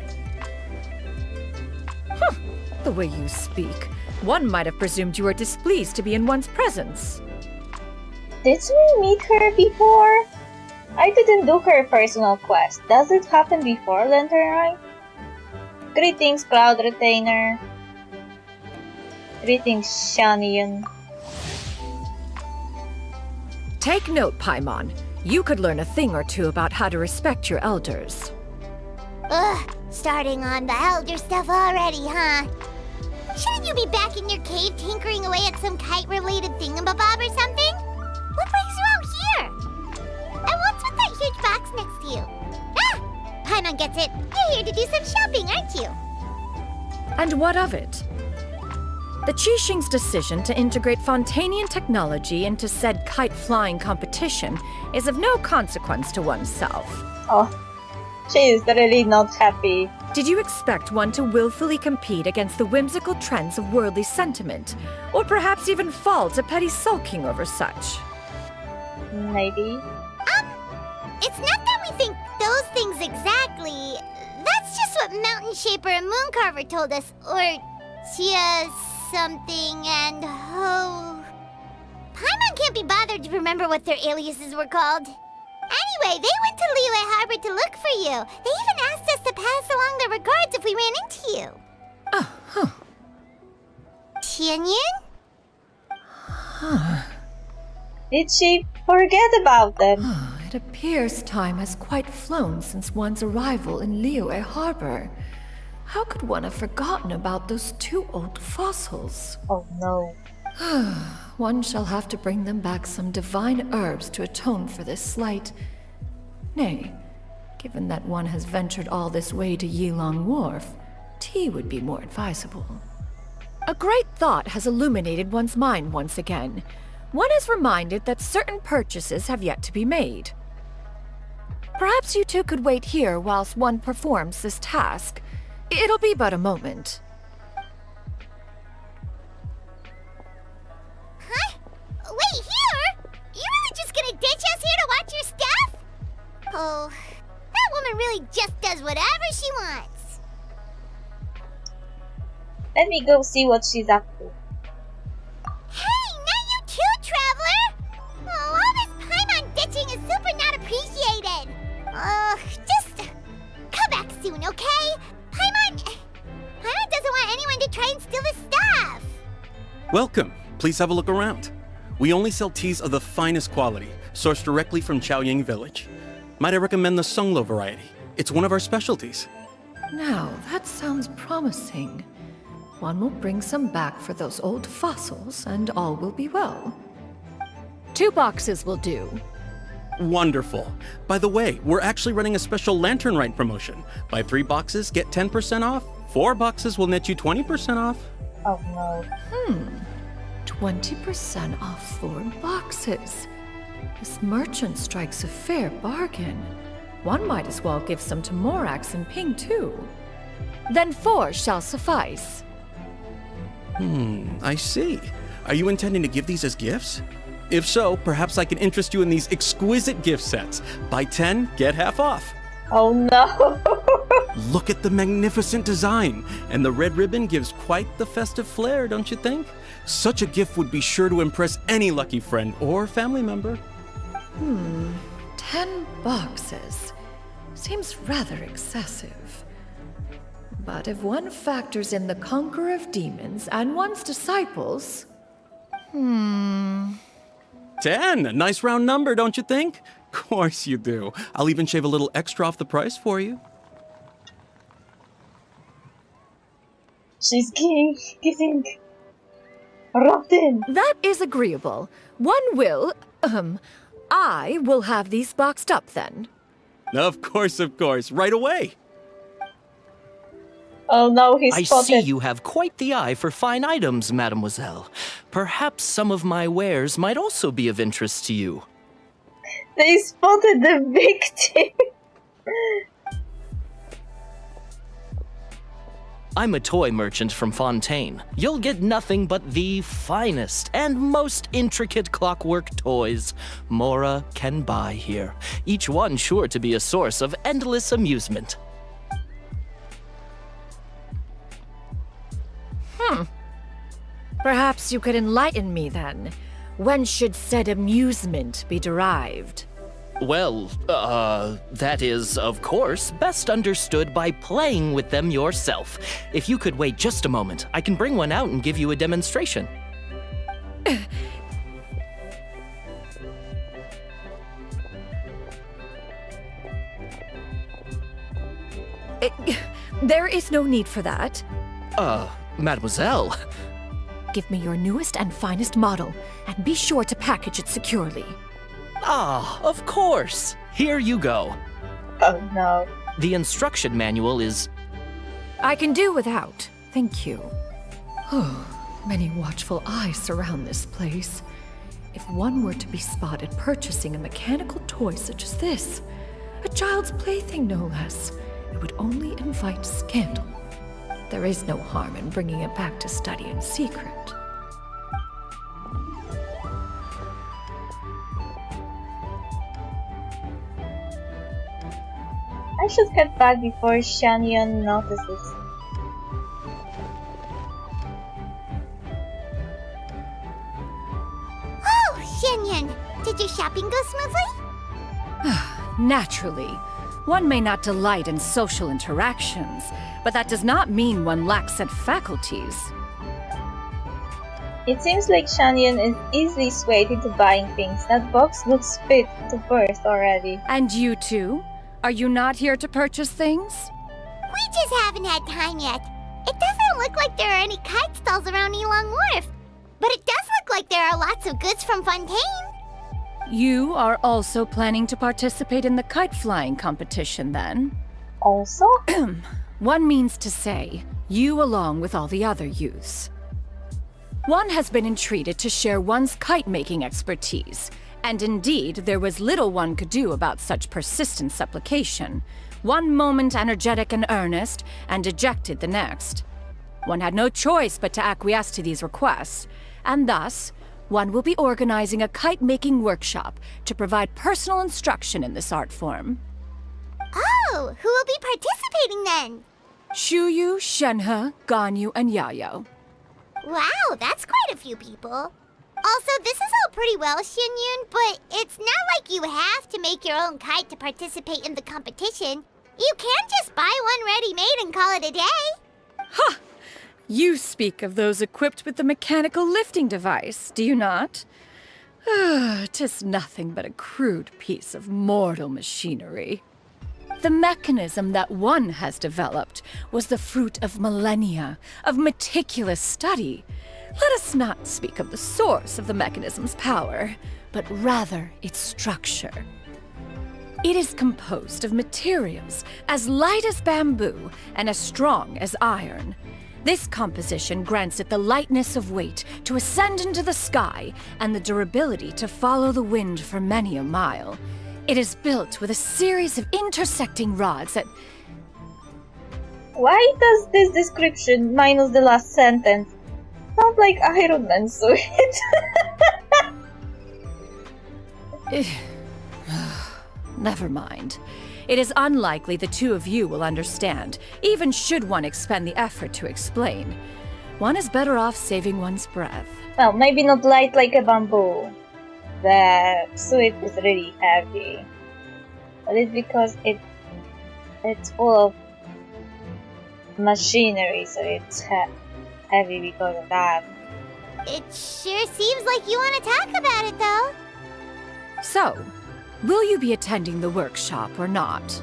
The way you speak, one might have presumed you were displeased to be in one's presence. Did we meet her before? I didn't do her personal quest. Does it happen before Lantern Rite? Greetings, Cloud Retainer. Greetings, Shanian. Take note, Paimon. You could learn a thing or two about how to respect your elders. Ugh, starting on the elder stuff already, huh? Shouldn't you be back in your cave tinkering away at some kite-related thingamabob or something? What brings you out here? And what's with that huge box next to you? Ah! Paimon gets it. You're here to do some shopping, aren't you? And what of it? The Qixing's decision to integrate Fontanian technology into said kite-flying competition is of no consequence to oneself. Oh, she is really not happy. Did you expect one to willfully compete against the whimsical trends of worldly sentiment, or perhaps even fall to petty sulking over such? Maybe. It's not that we think those things exactly. That's just what Mountain Shaper and Mooncarver told us, or Tia something and Ho. Paimon can't be bothered to remember what their aliases were called. Anyway, they went to Liyue Harbor to look for you. They even asked us to pass along their regards if we ran into you. Oh, huh. Tianyun? Did she forget about them? It appears time has quite flown since one's arrival in Liyue Harbor. How could one have forgotten about those two old fossils? Oh no. One shall have to bring them back some divine herbs to atone for this slight. Nay, given that one has ventured all this way to Yilong Wharf, tea would be more advisable. A great thought has illuminated one's mind once again. One is reminded that certain purchases have yet to be made. Perhaps you two could wait here whilst one performs this task. It'll be but a moment. Huh? Wait, here? You really just gonna ditch us here to watch your stuff? Oh, that woman really just does whatever she wants. Let me go see what she's up to. Hey, not you too, Traveler! Oh, all this Paimon ditching is super not appreciated. Just come back soon, okay? Paimon doesn't want anyone to try and steal his stuff. Welcome. Please have a look around. We only sell teas of the finest quality, sourced directly from Chaoying Village. Might I recommend the Sunglo variety? It's one of our specialties. Now, that sounds promising. One will bring some back for those old fossils, and all will be well. 2 boxes will do. Wonderful. By the way, we're actually running a special Lantern Rite promotion. Buy 3 boxes, get 10% off. 4 boxes will net you 20% off. Oh no. 20% off 4 boxes. This merchant strikes a fair bargain. One might as well give some to Morax and Ping too. Then 4 shall suffice. I see. Are you intending to give these as gifts? If so, perhaps I can interest you in these exquisite gift sets. Buy 10, get half off. Oh no. Look at the magnificent design, and the red ribbon gives quite the festive flair, don't you think? Such a gift would be sure to impress any lucky friend or family member. 10 boxes. Seems rather excessive. But if one factors in the conqueror of demons and one's disciples... 10, a nice round number, don't you think? Course you do. I'll even shave a little extra off the price for you. She's kissing rotten. That is agreeable. I will have these boxed up then. Of course, right away. Oh no, he's I spotted. see you have quite the eye for fine items, mademoiselle. Perhaps some of my wares might also be of interest to you. They spotted the victim. I'm a toy merchant from Fontaine. You'll get nothing but the finest and most intricate clockwork toys Mora can buy here, each one sure to be a source of endless amusement. Perhaps you could enlighten me then. When should said amusement be derived? Well, that is, of course, best understood by playing with them yourself. If you could wait just a moment, I can bring one out and give you a demonstration. There is no need for that. Mademoiselle. Give me your newest and finest model, and be sure to package it securely. Ah, of course. Here you go. Oh no. The instruction manual is... I can do without, thank you. Many watchful eyes surround this place. If one were to be spotted purchasing a mechanical toy such as this, a child's plaything no less, it would only invite scandal. There is no harm in bringing it back to study in secret. I should head back before Shanyon notices. Oh, Shenyan, did your shopping go smoothly? Naturally. One may not delight in social interactions, but that does not mean one lacks said faculties. It seems like Shanyon is easily swayed into buying things. That box looks fit to burst already. And you too? Are you not here to purchase things? We just haven't had time yet. It doesn't look like there are any kite stalls around Elong Wharf, but it does look like there are lots of goods from Fontaine. You are also planning to participate in the kite flying competition then? Also? One means to say, you along with all the other youths. One has been entreated to share one's kite-making expertise, and indeed there was little one could do about such persistent supplication. One moment energetic and earnest, and dejected the next. One had no choice but to acquiesce to these requests, and thus, one will be organizing a kite-making workshop to provide personal instruction in this art form. Oh, who will be participating then? Shuyu, Shenhe, Ganyu, and Yayo. Wow, that's quite a few people. Also, this is all pretty well, Xinyun, but it's not like you have to make your own kite to participate in the competition. You can just buy one ready-made and call it a day. Ha! You speak of those equipped with the mechanical lifting device, do you not? 'Tis nothing but a crude piece of mortal machinery. The mechanism that one has developed was the fruit of millennia of meticulous study. Let us not speak of the source of the mechanism's power, but rather its structure. It is composed of materials as light as bamboo and as strong as iron. This composition grants it the lightness of weight to ascend into the sky and the durability to follow the wind for many a mile. It is built with a series of intersecting rods that... Why does this description, minus the last sentence, sound like Iron Man suit? Never mind. It is unlikely the two of you will understand, even should one expend the effort to explain. One is better off saving one's breath. Well, maybe not light like a bamboo. The suit is really heavy. But it's because it's full of machinery, so it's heavy because of that. It sure seems like you want to talk about it, though. So, will you be attending the workshop or not?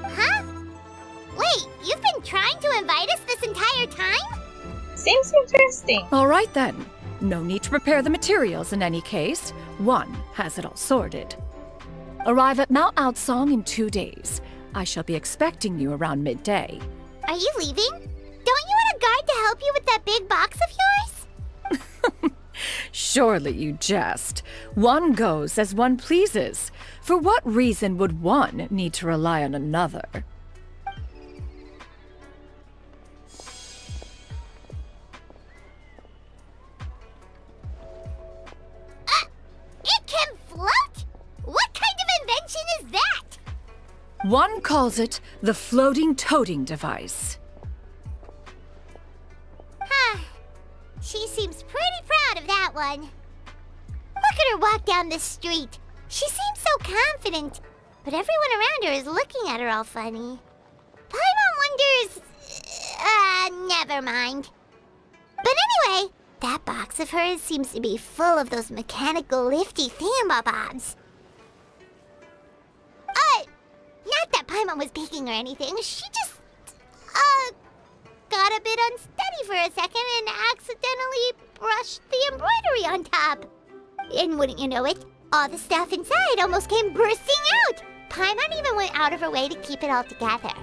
Huh? Wait, you've been trying to invite us this entire time? Seems interesting. All right then. No need to prepare the materials in any case. One has it all sorted. Arrive at Mount Outsong in 2 days. I shall be expecting you around midday. Are you leaving? Don't you want a guard to help you with that big box of yours? Surely you jest. One goes as one pleases. For what reason would one need to rely on another? It can float? What kind of invention is that? One calls it the floating toting device. Huh. She seems pretty proud of that one. Look at her walk down the street. She seems so confident, but everyone around her is looking at her all funny. Paimon wonders... never mind. But anyway, that box of hers seems to be full of those mechanical lifty thingamabobs. Not that Paimon was peeking or anything. She just, got a bit unsteady for a second and accidentally brushed the embroidery on top. And wouldn't you know it, all the stuff inside almost came bursting out. Paimon even went out of her way to keep it all together.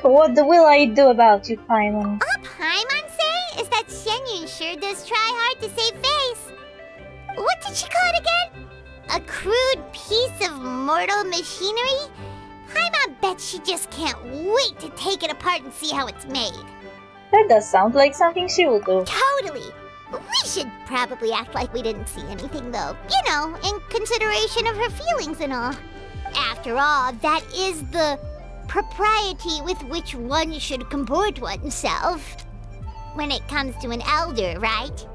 What will I do about you, Paimon? All Paimon say is that Shenyun sure does try hard to save face. What did she call it again? A crude piece of mortal machinery? Paimon bets she just can't wait to take it apart and see how it's made. That does sound like something she would do. Totally. We should probably act like we didn't see anything, though. You know, in consideration of her feelings and all. After all, that is the propriety with which one should comport oneself. When it comes to an elder, right?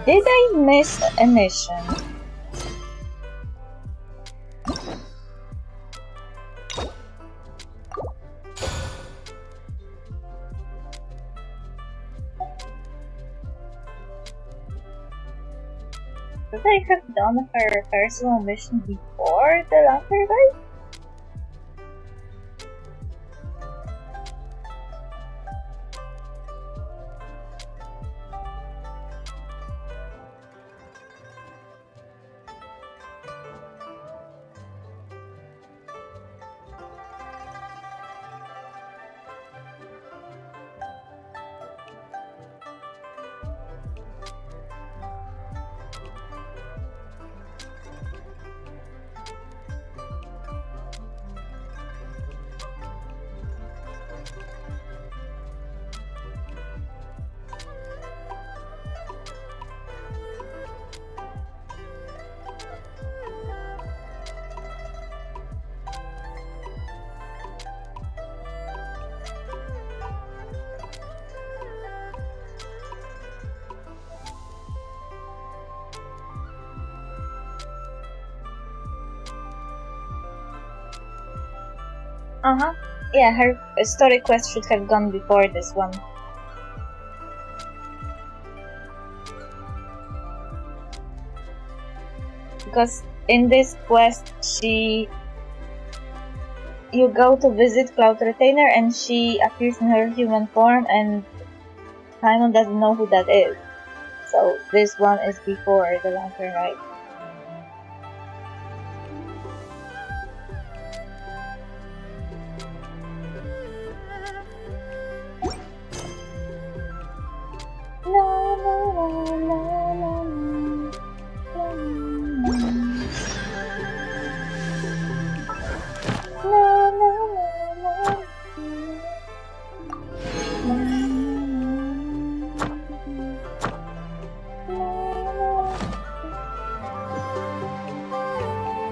Did I miss a mission? Could I have done her personal mission before the Lantern Rite? Uh-huh. Yeah, her story quest should have gone before this one. Because in this quest, you go to visit Cloud Retainer and she appears in her human form and Paimon doesn't know who that is. So this one is before the Lantern Rite.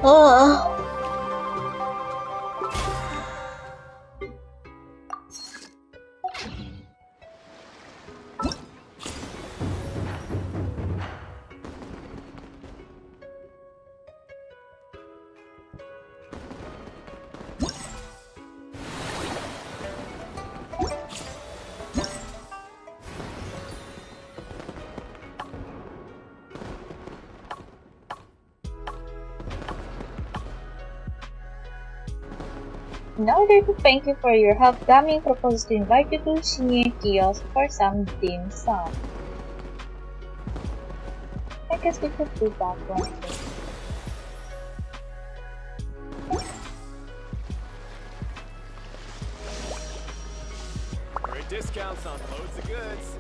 Oh. In order to thank you for your help, Gaming proposed to invite you to Shinye Kiosk for some dim sum. I guess we could do that one too. Great discounts on loads of goods.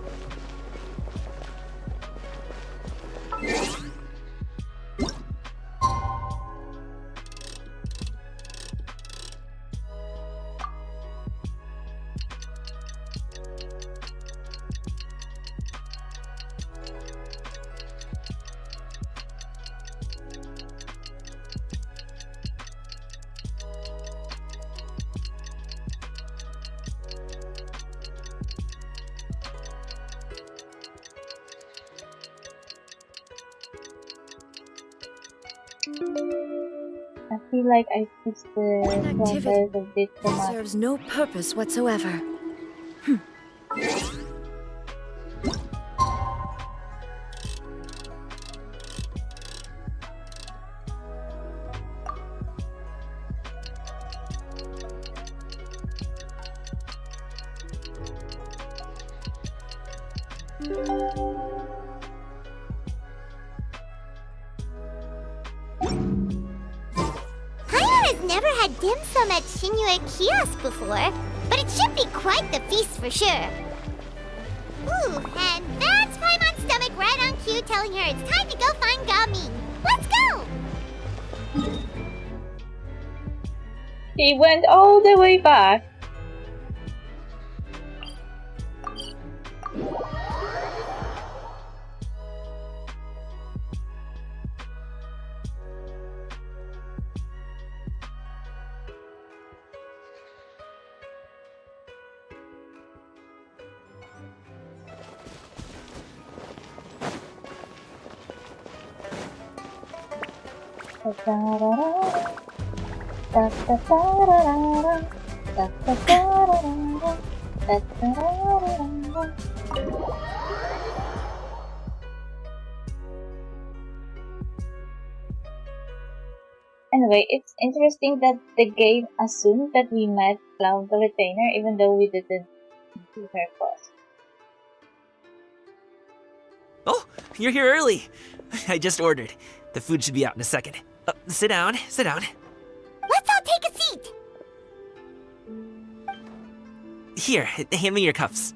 I feel like I pushed the progress a bit too much. Serves no purpose whatsoever. I've never had dim sum at Shinue Kiosk before, but it should be quite the feast for sure. Ooh, and that's Paimon's stomach right on cue telling her it's time to go find Gaming. Let's go! He went all the way back. Anyway, it's interesting that the game assumed that we met Cloud the Retainer even though we didn't do her quest. Oh, you're here early. I just ordered. The food should be out in a second. Sit down, sit down. Let's all take a seat! Here, hand me your cups.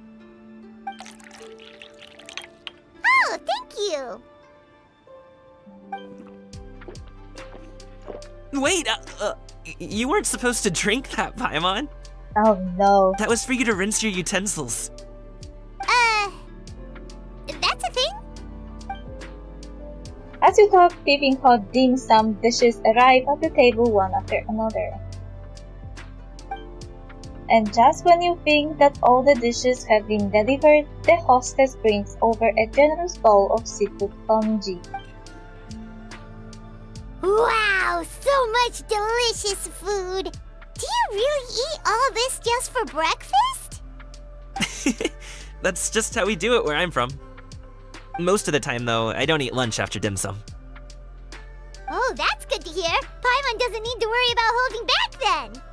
Oh, thank you! Wait, you weren't supposed to drink that, Paimon. Oh no. That was for you to rinse your utensils. That's a thing? As you talk, peeping hot dim sum dishes arrive at the table one after another. And just when you think that all the dishes have been delivered, the hostess brings over a generous bowl of seafood congee. Wow, so much delicious food! Do you really eat all this just for breakfast? That's just how we do it where I'm from. Most of the time, though, I don't eat lunch after dim sum. Oh, that's good to hear. Paimon doesn't need to worry about holding back then.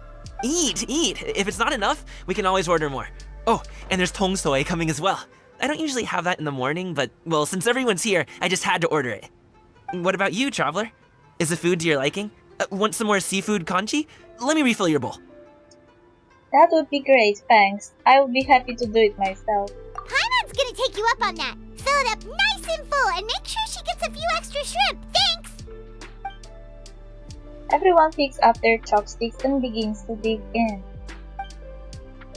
Eat, eat. If it's not enough, we can always order more. Oh, and there's tong soy coming as well. I don't usually have that in the morning, but, well, since everyone's here, I just had to order it. What about you, Traveler? Is the food to your liking? Want some more seafood congee? Let me refill your bowl. That would be great, thanks. I would be happy to do it myself. Paimon's gonna take you up on that. Fill it up nice and full and make sure she gets a few extra shrimp. Thanks! Everyone picks up their chopsticks and begins to dig in.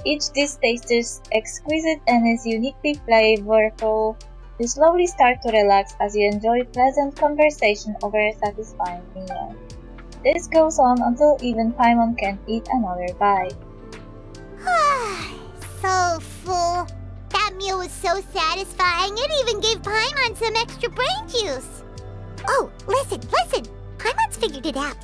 Each dish tastes exquisite and is uniquely flavorful. You slowly start to relax as you enjoy pleasant conversation over a satisfying meal. This goes on until even Paimon can't eat another bite. So full. That meal was so satisfying, it even gave Paimon some extra brain juice. Oh, listen. Paimon's figured it out.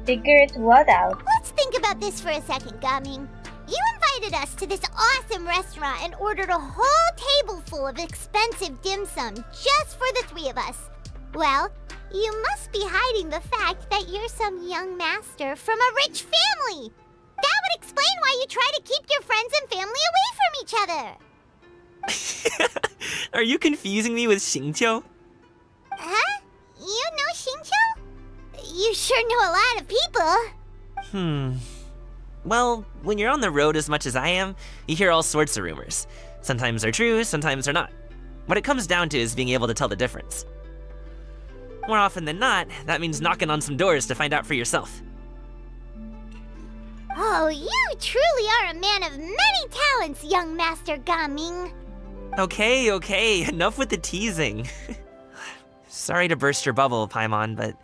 Figured what out? Let's think about this for a second, Gaming. You invited us to this awesome restaurant and ordered a whole table full of expensive dim sum just for the three of us. Well, you must be hiding the fact that you're some young master from a rich family. That would explain why you try to keep your friends and family away from each other. Are you confusing me with Xingqiu? Huh? You know Xingqiu? You sure know a lot of people. Well, when you're on the road as much as I am, you hear all sorts of rumors. Sometimes they're true, sometimes they're not. What it comes down to is being able to tell the difference. More often than not, that means knocking on some doors to find out for yourself. Oh, you truly are a man of many talents, young Master Gaming. Okay, enough with the teasing. Sorry to burst your bubble, Paimon, but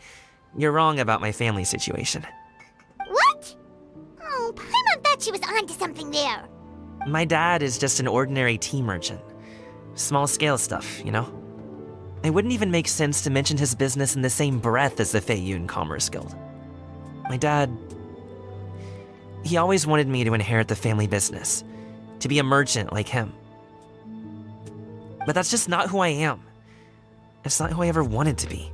you're wrong about my family situation. What? Oh, Paimon thought she was onto something there. My dad is just an ordinary tea merchant. Small scale stuff, you know? It wouldn't even make sense to mention his business in the same breath as the Feiyun Commerce Guild. My dad... he always wanted me to inherit the family business, to be a merchant like him. But that's just not who I am. It's not who I ever wanted to be.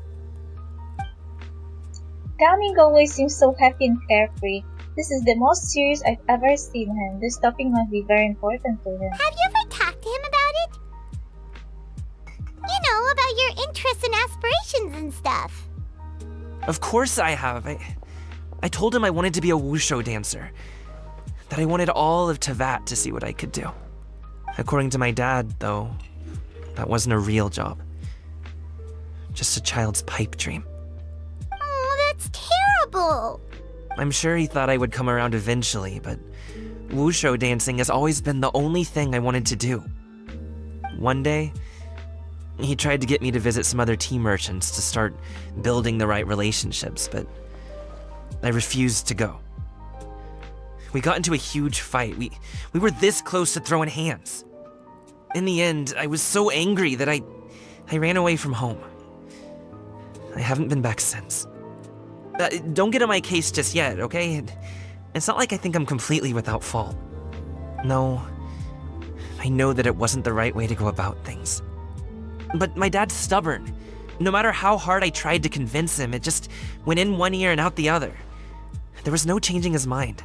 Gaming always seems so happy and carefree. This is the most serious I've ever seen him. This topic must be very important to him. Have you ever talked to him about it? You know, about your interests and aspirations and stuff. Of course I have. I told him I wanted to be a wushu dancer. That I wanted all of Tevat to see what I could do. According to my dad, though, that wasn't a real job. Just a child's pipe dream. Oh, that's terrible. I'm sure he thought I would come around eventually, but wushu dancing has always been the only thing I wanted to do. One day, he tried to get me to visit some other tea merchants to start building the right relationships, but I refused to go. We got into a huge fight. We were this close to throwing hands. In the end, I was so angry that I ran away from home. I haven't been back since. Don't get on my case just yet, okay? It's not like I think I'm completely without fault. No, I know that it wasn't the right way to go about things. But my dad's stubborn. No matter how hard I tried to convince him, it just went in one ear and out the other. There was no changing his mind.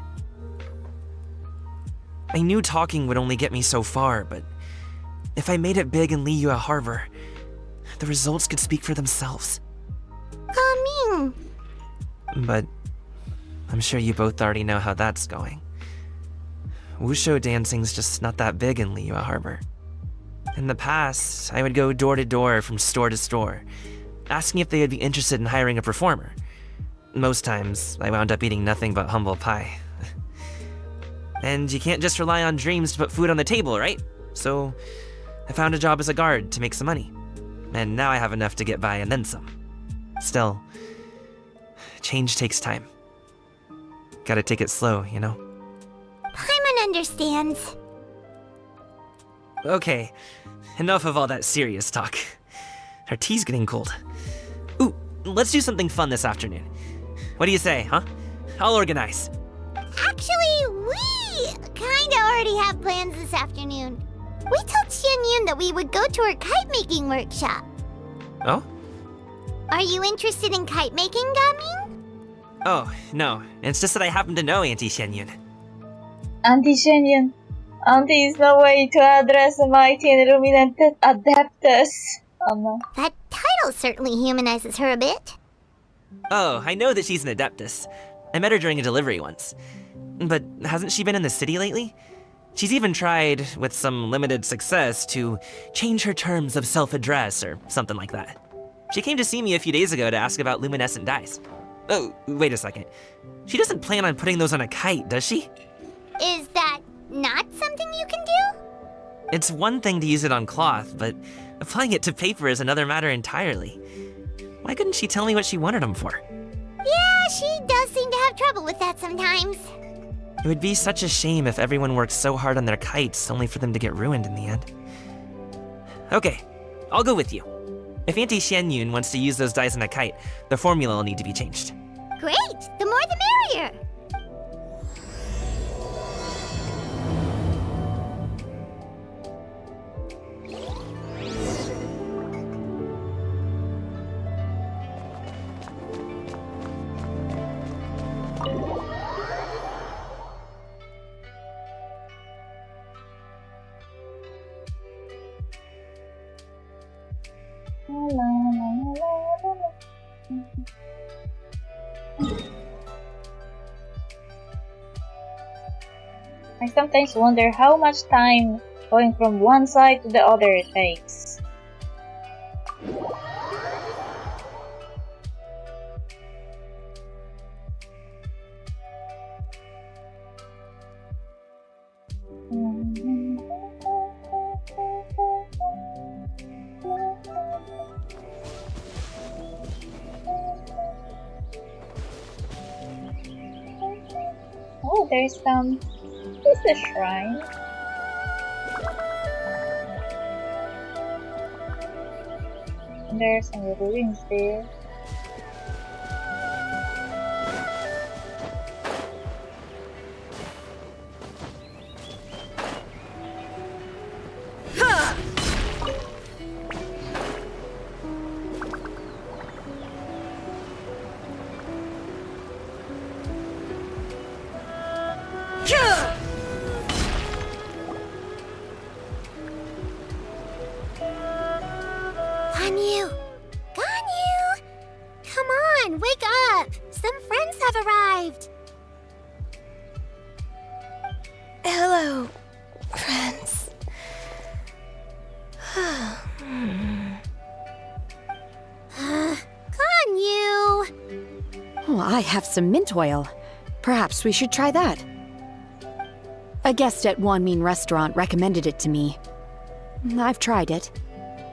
I knew talking would only get me so far, but if I made it big in Liyue Harbor, the results could speak for themselves. Gaming. But I'm sure you both already know how that's going. Wushu dancing's just not that big in Liyue Harbor. In the past, I would go door to door from store to store, asking if they would be interested in hiring a performer. Most times, I wound up eating nothing but humble pie. And you can't just rely on dreams to put food on the table, right? So I found a job as a guard to make some money. And now I have enough to get by and then some. Still, change takes time. Gotta take it slow, you know? Paimon understands. Okay, enough of all that serious talk. Our tea's getting cold. Ooh, let's do something fun this afternoon. What do you say, huh? I'll organize. Actually, we kinda already have plans this afternoon. We told Xianyun that we would go to her kite-making workshop. Oh? Are you interested in kite-making, Gaming? Oh, no. It's just that I happen to know Auntie Xianyun. Auntie Shenyan. Auntie is no way to address a mighty and illuminated adeptus. Oh no. That title certainly humanizes her a bit. Oh, I know that she's an Adeptus. I met her during a delivery once. But hasn't she been in the city lately? She's even tried, with some limited success, to change her terms of self-address or something like that. She came to see me a few days ago to ask about luminescent dyes. Oh, wait a second. She doesn't plan on putting those on a kite, does she? Is that not something you can do? It's one thing to use it on cloth, but applying it to paper is another matter entirely. Why couldn't she tell me what she wanted them for? Yeah, she does seem to have trouble with that sometimes. It would be such a shame if everyone worked so hard on their kites only for them to get ruined in the end. Okay, I'll go with you. If Auntie Xianyun wants to use those dyes on a kite, the formula will need to be changed. Great! The more the merrier! I sometimes wonder how much time going from one side to the other takes. Oh, there's some. What's the shrine? And there's some ruins there. Ganyu! Ganyu! Come on, wake up! Some friends have arrived! Hello, friends. Ganyu! Oh, I have some mint oil. Perhaps we should try that. A guest at Wanmin Restaurant recommended it to me. I've tried it.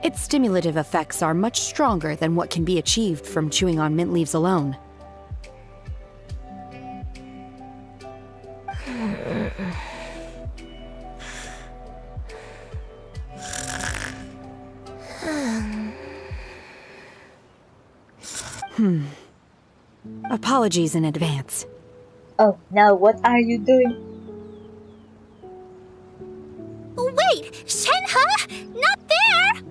Its stimulative effects are much stronger than what can be achieved from chewing on mint leaves alone. Apologies in advance. Oh, now what are you doing? Wait! Shenhe? Not there!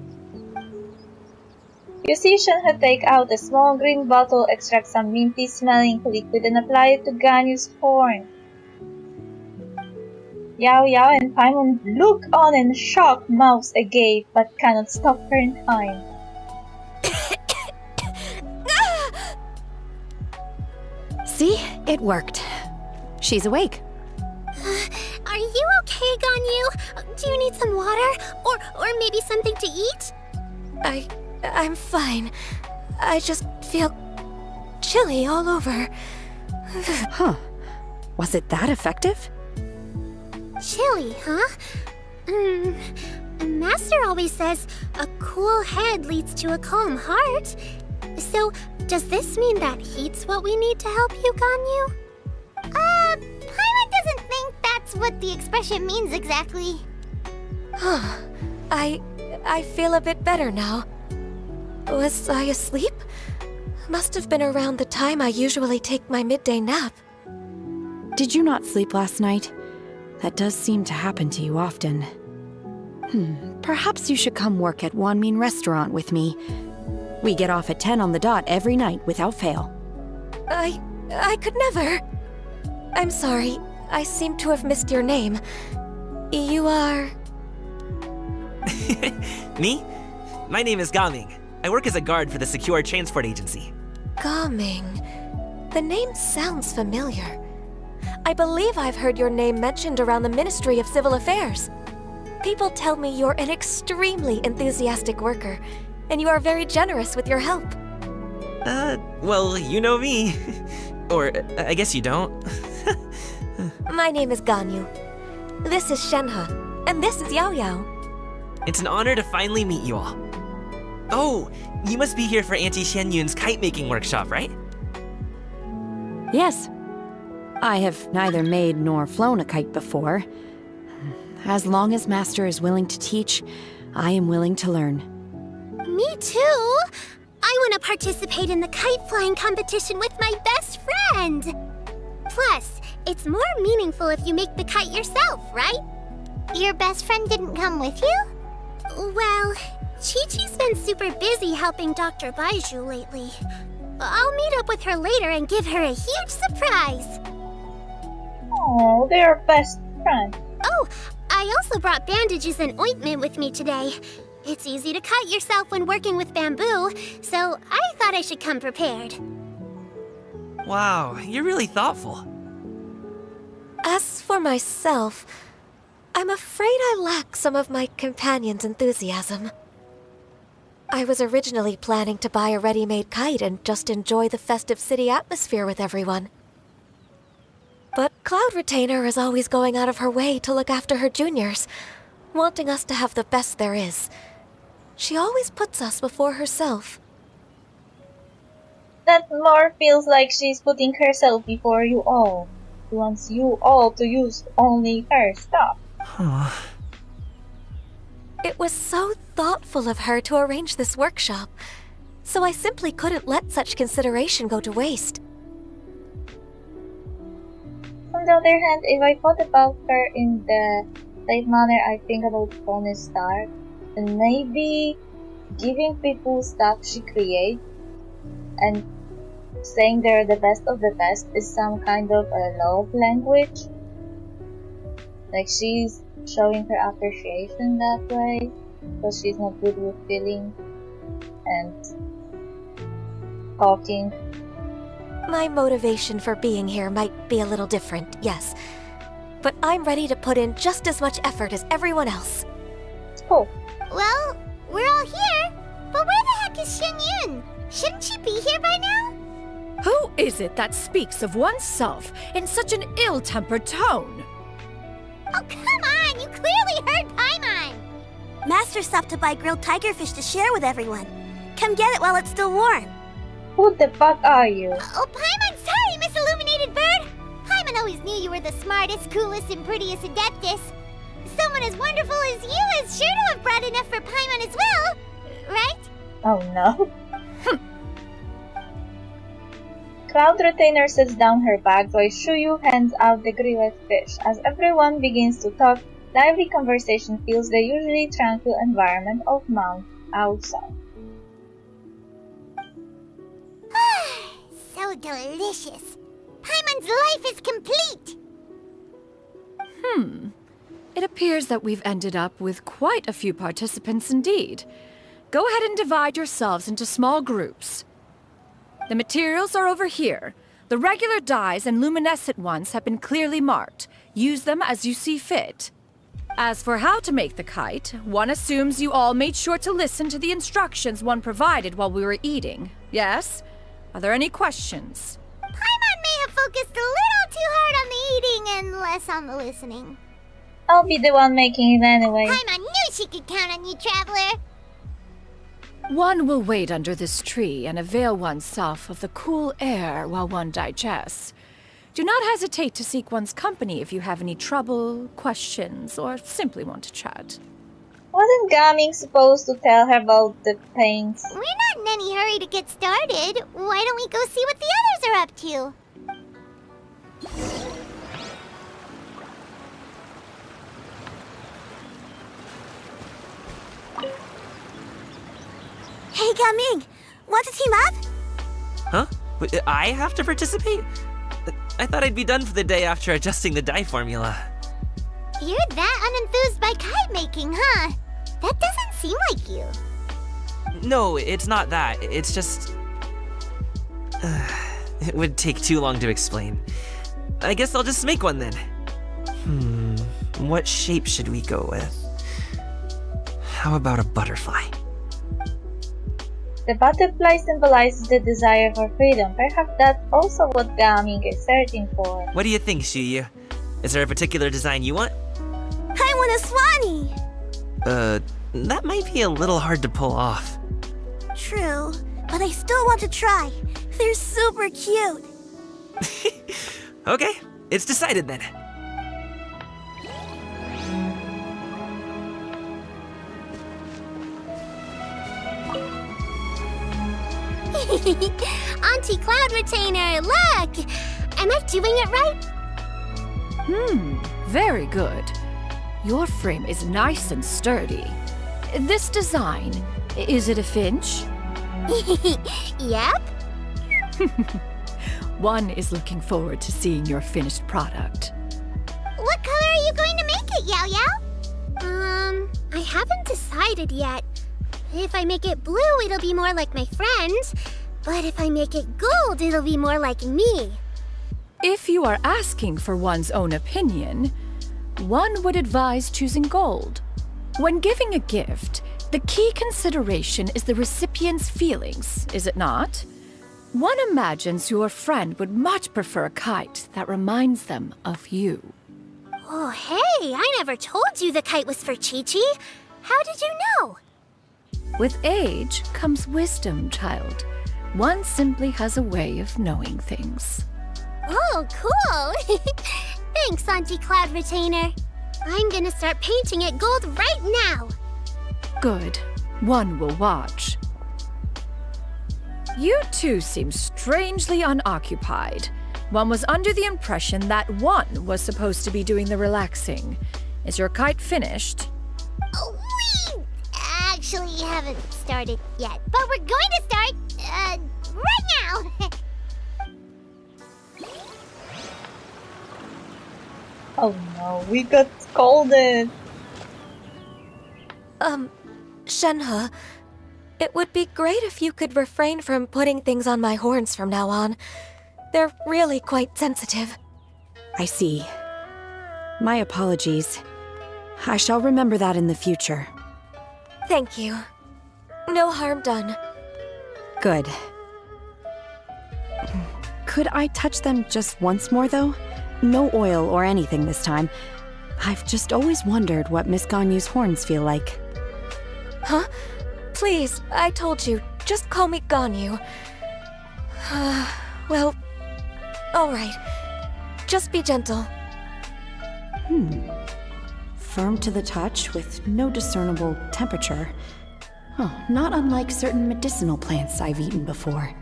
You see Shenhe take out a small green bottle, extract some minty smelling liquid and apply it to Ganyu's horn. Yao Yao and Paimon look on in shock, mouths agape, but cannot stop her in time. See? It worked. She's awake. Are you okay, Ganyu? Do you need some water? Or maybe something to eat? I'm fine. I just feel chilly all over. Huh. Was it that effective? Chilly, huh? Master always says a cool head leads to a calm heart. So, does this mean that heat's what we need to help you, Ganyu? Paimon doesn't think that's what the expression means exactly. I feel a bit better now. Was I asleep? Must have been around the time I usually take my midday nap. Did you not sleep last night? That does seem to happen to you often. Perhaps you should come work at Wanmin Restaurant with me. We get off at 10 on the dot every night without fail. I could never. I'm sorry. I seem to have missed your name. You are... Me? My name is Gaming. I work as a guard for the Secure Transport Agency. Gaming. The name sounds familiar. I believe I've heard your name mentioned around the Ministry of Civil Affairs. People tell me you're an extremely enthusiastic worker, and you are very generous with your help. Well, you know me. Or, I guess you don't. My name is Ganyu. This is Shenhe, and this is Yao Yao. It's an honor to finally meet you all. Oh, you must be here for Auntie Xianyun's kite-making workshop, right? Yes. I have neither made nor flown a kite before. As long as Master is willing to teach, I am willing to learn. Me too! I want to participate in the kite flying competition with my best friend! Plus, it's more meaningful if you make the kite yourself, right? Your best friend didn't come with you? Well, Chi-Chi's been super busy helping Dr. Baiju lately. I'll meet up with her later and give her a huge surprise. Oh, they're best friends. Oh, I also brought bandages and ointment with me today. It's easy to cut yourself when working with bamboo, so I thought I should come prepared. Wow, you're really thoughtful. As for myself, I'm afraid I lack some of my companion's enthusiasm. I was originally planning to buy a ready-made kite and just enjoy the festive city atmosphere with everyone. But Cloud Retainer is always going out of her way to look after her juniors, wanting us to have the best there is. She always puts us before herself. That more feels like she's putting herself before you all. She wants you all to use only her stuff. It was so thoughtful of her to arrange this workshop, so I simply couldn't let such consideration go to waste. On the other hand, if I thought about her in the same manner I think about Tony Stark, then maybe giving people stuff she creates and saying they're the best of the best is some kind of a love language. Like she's showing her appreciation that way, because she's not good with feeling and talking. My motivation for being here might be a little different, yes. But I'm ready to put in just as much effort as everyone else. Cool. Well, we're all here, but where the heck is Xianyun? Shouldn't she be here by now? Who is it that speaks of oneself in such an ill-tempered tone? Oh, come on! You clearly heard Paimon! Master stopped to buy grilled tigerfish to share with everyone. Come get it while it's still warm. Who the fuck are you? Oh, Paimon, sorry, Miss Illuminated Bird! Paimon always knew you were the smartest, coolest, and prettiest Adeptus. Someone as wonderful as you is sure to have brought enough for Paimon as well, right? Oh no. Cloud Retainer sets down her bag while Shuyu hands out the grilled fish. As everyone begins to talk, lively conversation fills the usually tranquil environment of Mount outside. So delicious. Paimon's life is complete! It appears that we've ended up with quite a few participants indeed. Go ahead and divide yourselves into small groups. The materials are over here. The regular dyes and luminescent ones have been clearly marked. Use them as you see fit. As for how to make the kite, one assumes you all made sure to listen to the instructions one provided while we were eating. Yes? Are there any questions? Paimon may have focused a little too hard on the eating and less on the listening. I'll be the one making it anyway. Paimon knew she could count on you, Traveler. One will wait under this tree and avail oneself of the cool air while one digests. Do not hesitate to seek one's company if you have any trouble, questions, or simply want to chat. Wasn't Gaming supposed to tell her about the pains? We're not in any hurry to get started. Why don't we go see what the others are up to? Hey, Gaming! Want to team up? Huh? Wait, I have to participate? I thought I'd be done for the day after adjusting the dye formula. You're that unenthused by kite making, huh? That doesn't seem like you. No, it's not that. It's just... it would take too long to explain. I guess I'll just make one then. What shape should we go with? How about a butterfly? The butterfly symbolizes the desire for freedom. Perhaps that's also what Gaming is searching for. What do you think, Shuyu? Is there a particular design you want? I want a swanee! That might be a little hard to pull off. True, but I still want to try. They're super cute. Okay, it's decided then. Auntie Cloud Retainer, look! Am I doing it right? Very good. Your frame is nice and sturdy. This design, is it a finch? Yep. One is looking forward to seeing your finished product. What color are you going to make it, Yao Yao? I haven't decided yet. If I make it blue, it'll be more like my friends. But if I make it gold, it'll be more like me. If you are asking for one's own opinion, one would advise choosing gold. When giving a gift, the key consideration is the recipient's feelings, is it not? One imagines your friend would much prefer a kite that reminds them of you. Oh, hey, I never told you the kite was for Chi-Chi. How did you know? With age comes wisdom, child. One simply has a way of knowing things. Oh, cool! Thanks, Auntie Cloud Retainer. I'm gonna start painting it gold right now. Good. One will watch. You two seem strangely unoccupied. One was under the impression that one was supposed to be doing the relaxing. Is your kite finished? We actually haven't started yet, but we're going to start, right now. Oh no, we got scolded. Shenhe, it would be great if you could refrain from putting things on my horns from now on. They're really quite sensitive. I see. My apologies. I shall remember that in the future. Thank you. No harm done. Good. Could I touch them just once more, though? No oil or anything this time. I've just always wondered what Miss Ganyu's horns feel like. Huh? Please, I told you, just call me Ganyu. Well, alright. Just be gentle. Firm to the touch with no discernible temperature. Oh, not unlike certain medicinal plants I've eaten before.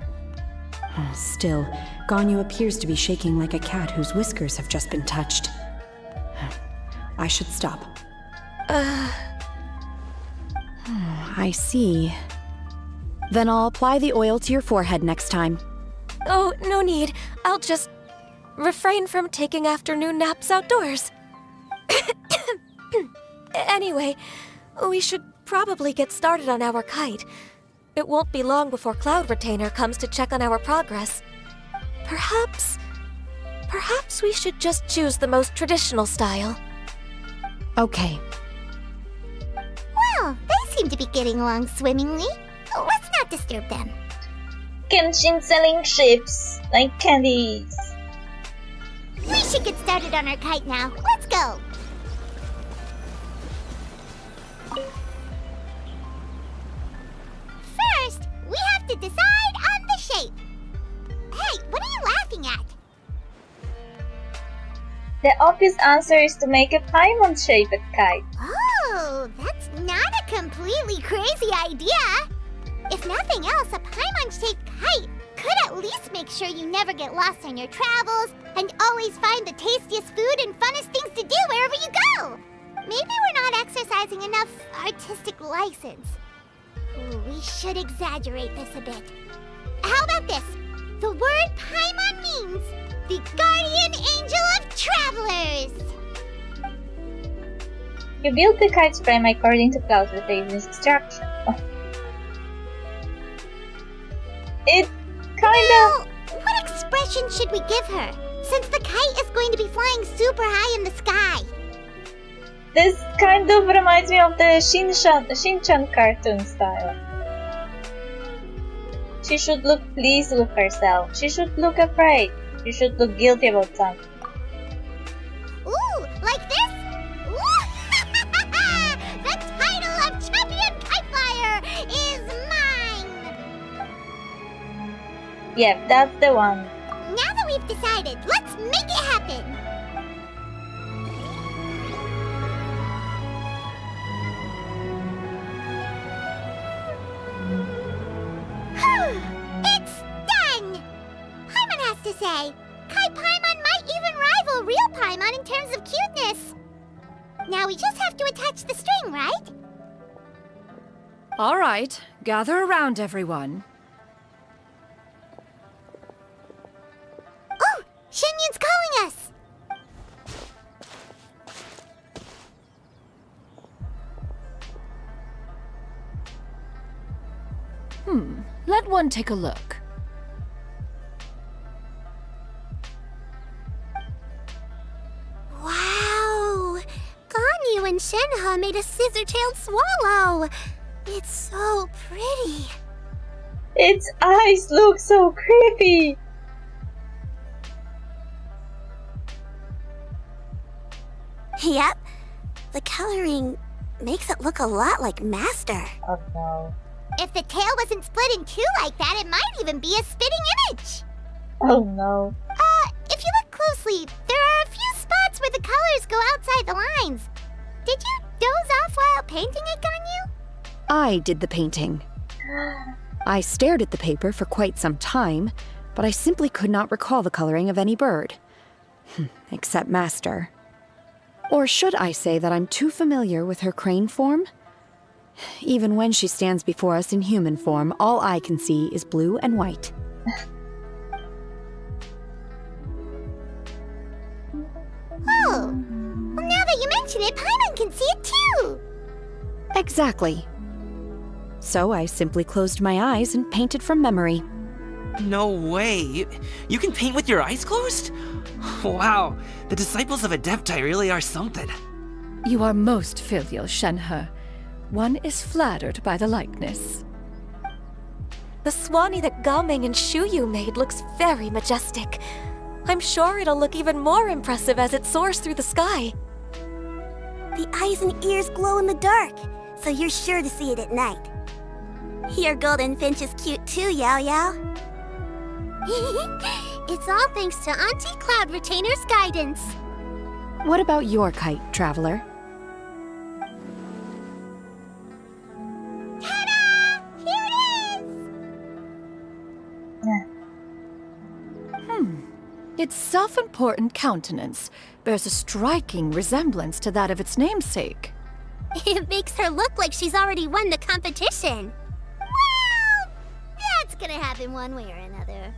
Still, Ganyu appears to be shaking like a cat whose whiskers have just been touched. I should stop. I see. Then I'll apply the oil to your forehead next time. Oh, no need. I'll just refrain from taking afternoon naps outdoors. Anyway, we should probably get started on our kite. It won't be long before Cloud Retainer comes to check on our progress. Perhaps we should just choose the most traditional style. Okay. Well, they seem to be getting along swimmingly. Let's not disturb them. Genshin selling ships like candies. We should get started on our kite now. Let's go. First, we have to decide on the shape. Hey, what are you laughing at? The obvious answer is to make a Paimon-shaped kite. Oh, that's not a completely crazy idea. If nothing else, a Paimon-shaped kite could at least make sure you never get lost on your travels and always find the tastiest food and funnest things to do wherever you go. Maybe we're not exercising enough artistic license. Ooh, we should exaggerate this a bit. How about this? The word Paimon means the guardian angel of travelers. You build the kite's frame according to Cloud Retain's instruction. It kinda... What expression should we give her? Since the kite is going to be flying super high in the sky. This kind of reminds me of the Shin-chan cartoon style. She should look pleased with herself. She should look afraid. She should look guilty about something. Ooh, like this? Ooh, the title of Champion Kite Flyer is mine! Yep, that's the one. Now that we've decided, let's make it happen! It's done! Paimon has to say, Kai Paimon might even rival real Paimon in terms of cuteness. Now we just have to attach the string, right? All right, gather around, everyone. Oh, Shenyun's calling us! Let one take a look. Wow! Ganyu and Shenhe made a scissor-tailed swallow! It's so pretty. Its eyes look so creepy! Yep. The coloring makes it look a lot like Master. Oh no. If the tail wasn't split in two like that, it might even be a spitting image. Oh no. If you look closely, there are a few spots where the colors go outside the lines. Did you doze off while painting it, Ganyu? I did the painting. I stared at the paper for quite some time, but I simply could not recall the coloring of any bird. Except Master. Or should I say that I'm too familiar with her crane form? Even when she stands before us in human form, all I can see is blue and white. Oh, well now that you mention it, Paimon can see it too! Exactly. So I simply closed my eyes and painted from memory. No way. You can paint with your eyes closed? Wow, the disciples of Adepti really are something. You are most filial, Shenhe. One is flattered by the likeness. The Swanee that Gaming and Shuyu made looks very majestic. I'm sure it'll look even more impressive as it soars through the sky. The eyes and ears glow in the dark, so you're sure to see it at night. Your golden finch is cute too, Yao Yao. It's all thanks to Auntie Cloud Retainer's guidance. What about your kite, Traveler? Ta-da! Here it is! Its self-important countenance bears a striking resemblance to that of its namesake. It makes her look like she's already won the competition. Well, that's gonna happen one way or another.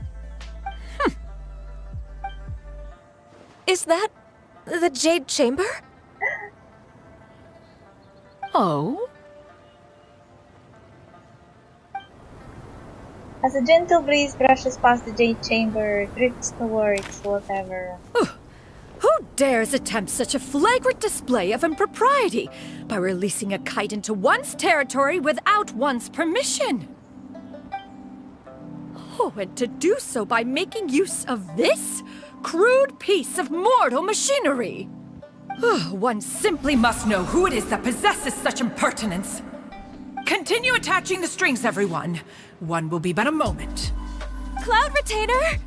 Is that the Jade Chamber? Oh? As a gentle breeze brushes past the Jade Chamber, drifts towards whatever. Who dares attempt such a flagrant display of impropriety by releasing a kite into one's territory without one's permission? Oh, and to do so by making use of this crude piece of mortal machinery. One simply must know who it is that possesses such impertinence. Continue attaching the strings, everyone. One will be but a moment. Cloud Retainer!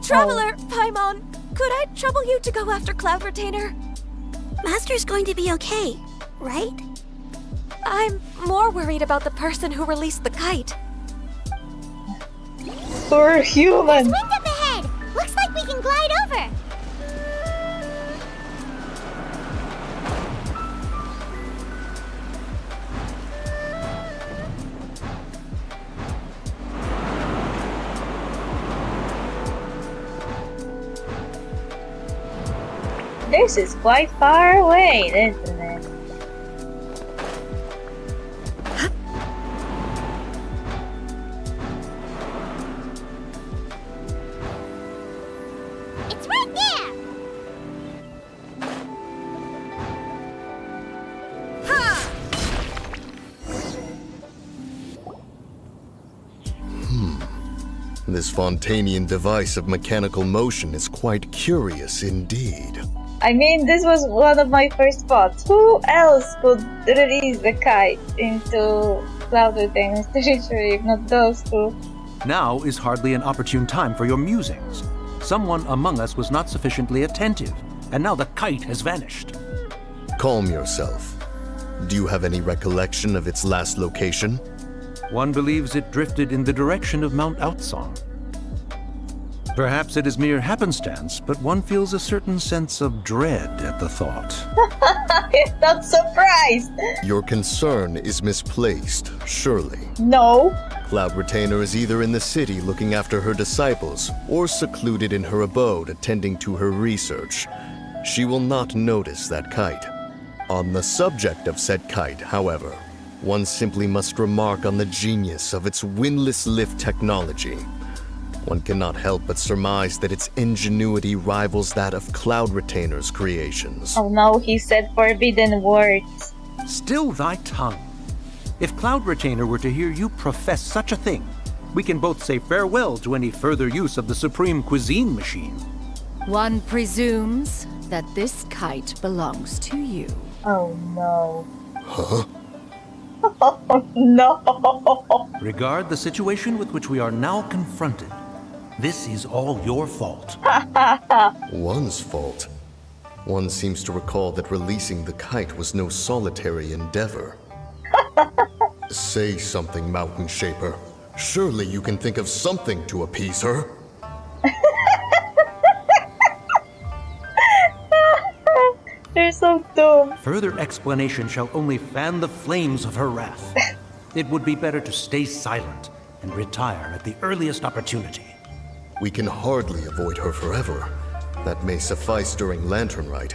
Traveler, Paimon, could I trouble you to go after Cloud Retainer? Master's going to be okay, right? I'm more worried about the person who released the kite. Poor human! There's wind up ahead! Looks like we can glide over! This is quite far away, isn't it? There! Ha! This Fontanian device of mechanical motion is quite curious indeed. I mean, this was one of my first thoughts. Who else could release the kite into Cloud Retainer's territory if not those two? Now is hardly an opportune time for your musings. Someone among us was not sufficiently attentive, and now the kite has vanished. Calm yourself. Do you have any recollection of its last location? One believes it drifted in the direction of Mount Outsong. Perhaps it is mere happenstance, but one feels a certain sense of dread at the thought. I'm not surprised! Your concern is misplaced, surely. No. Cloud Retainer is either in the city looking after her disciples, or secluded in her abode attending to her research. She will not notice that kite. On the subject of said kite, however, one simply must remark on the genius of its windless lift technology. One cannot help but surmise that its ingenuity rivals that of Cloud Retainer's creations. Oh no, he said forbidden words. Still thy tongue. If Cloud Retainer were to hear you profess such a thing, we can both say farewell to any further use of the Supreme Cuisine Machine. One presumes that this kite belongs to you. Oh no. Huh? Oh no. Regard the situation with which we are now confronted. This is all your fault. One's fault? One seems to recall that releasing the kite was no solitary endeavor. Say something, Mountain Shaper. Surely you can think of something to appease her. You're so dumb. Further explanation shall only fan the flames of her wrath. It would be better to stay silent and retire at the earliest opportunity. We can hardly avoid her forever. That may suffice during Lantern Rite.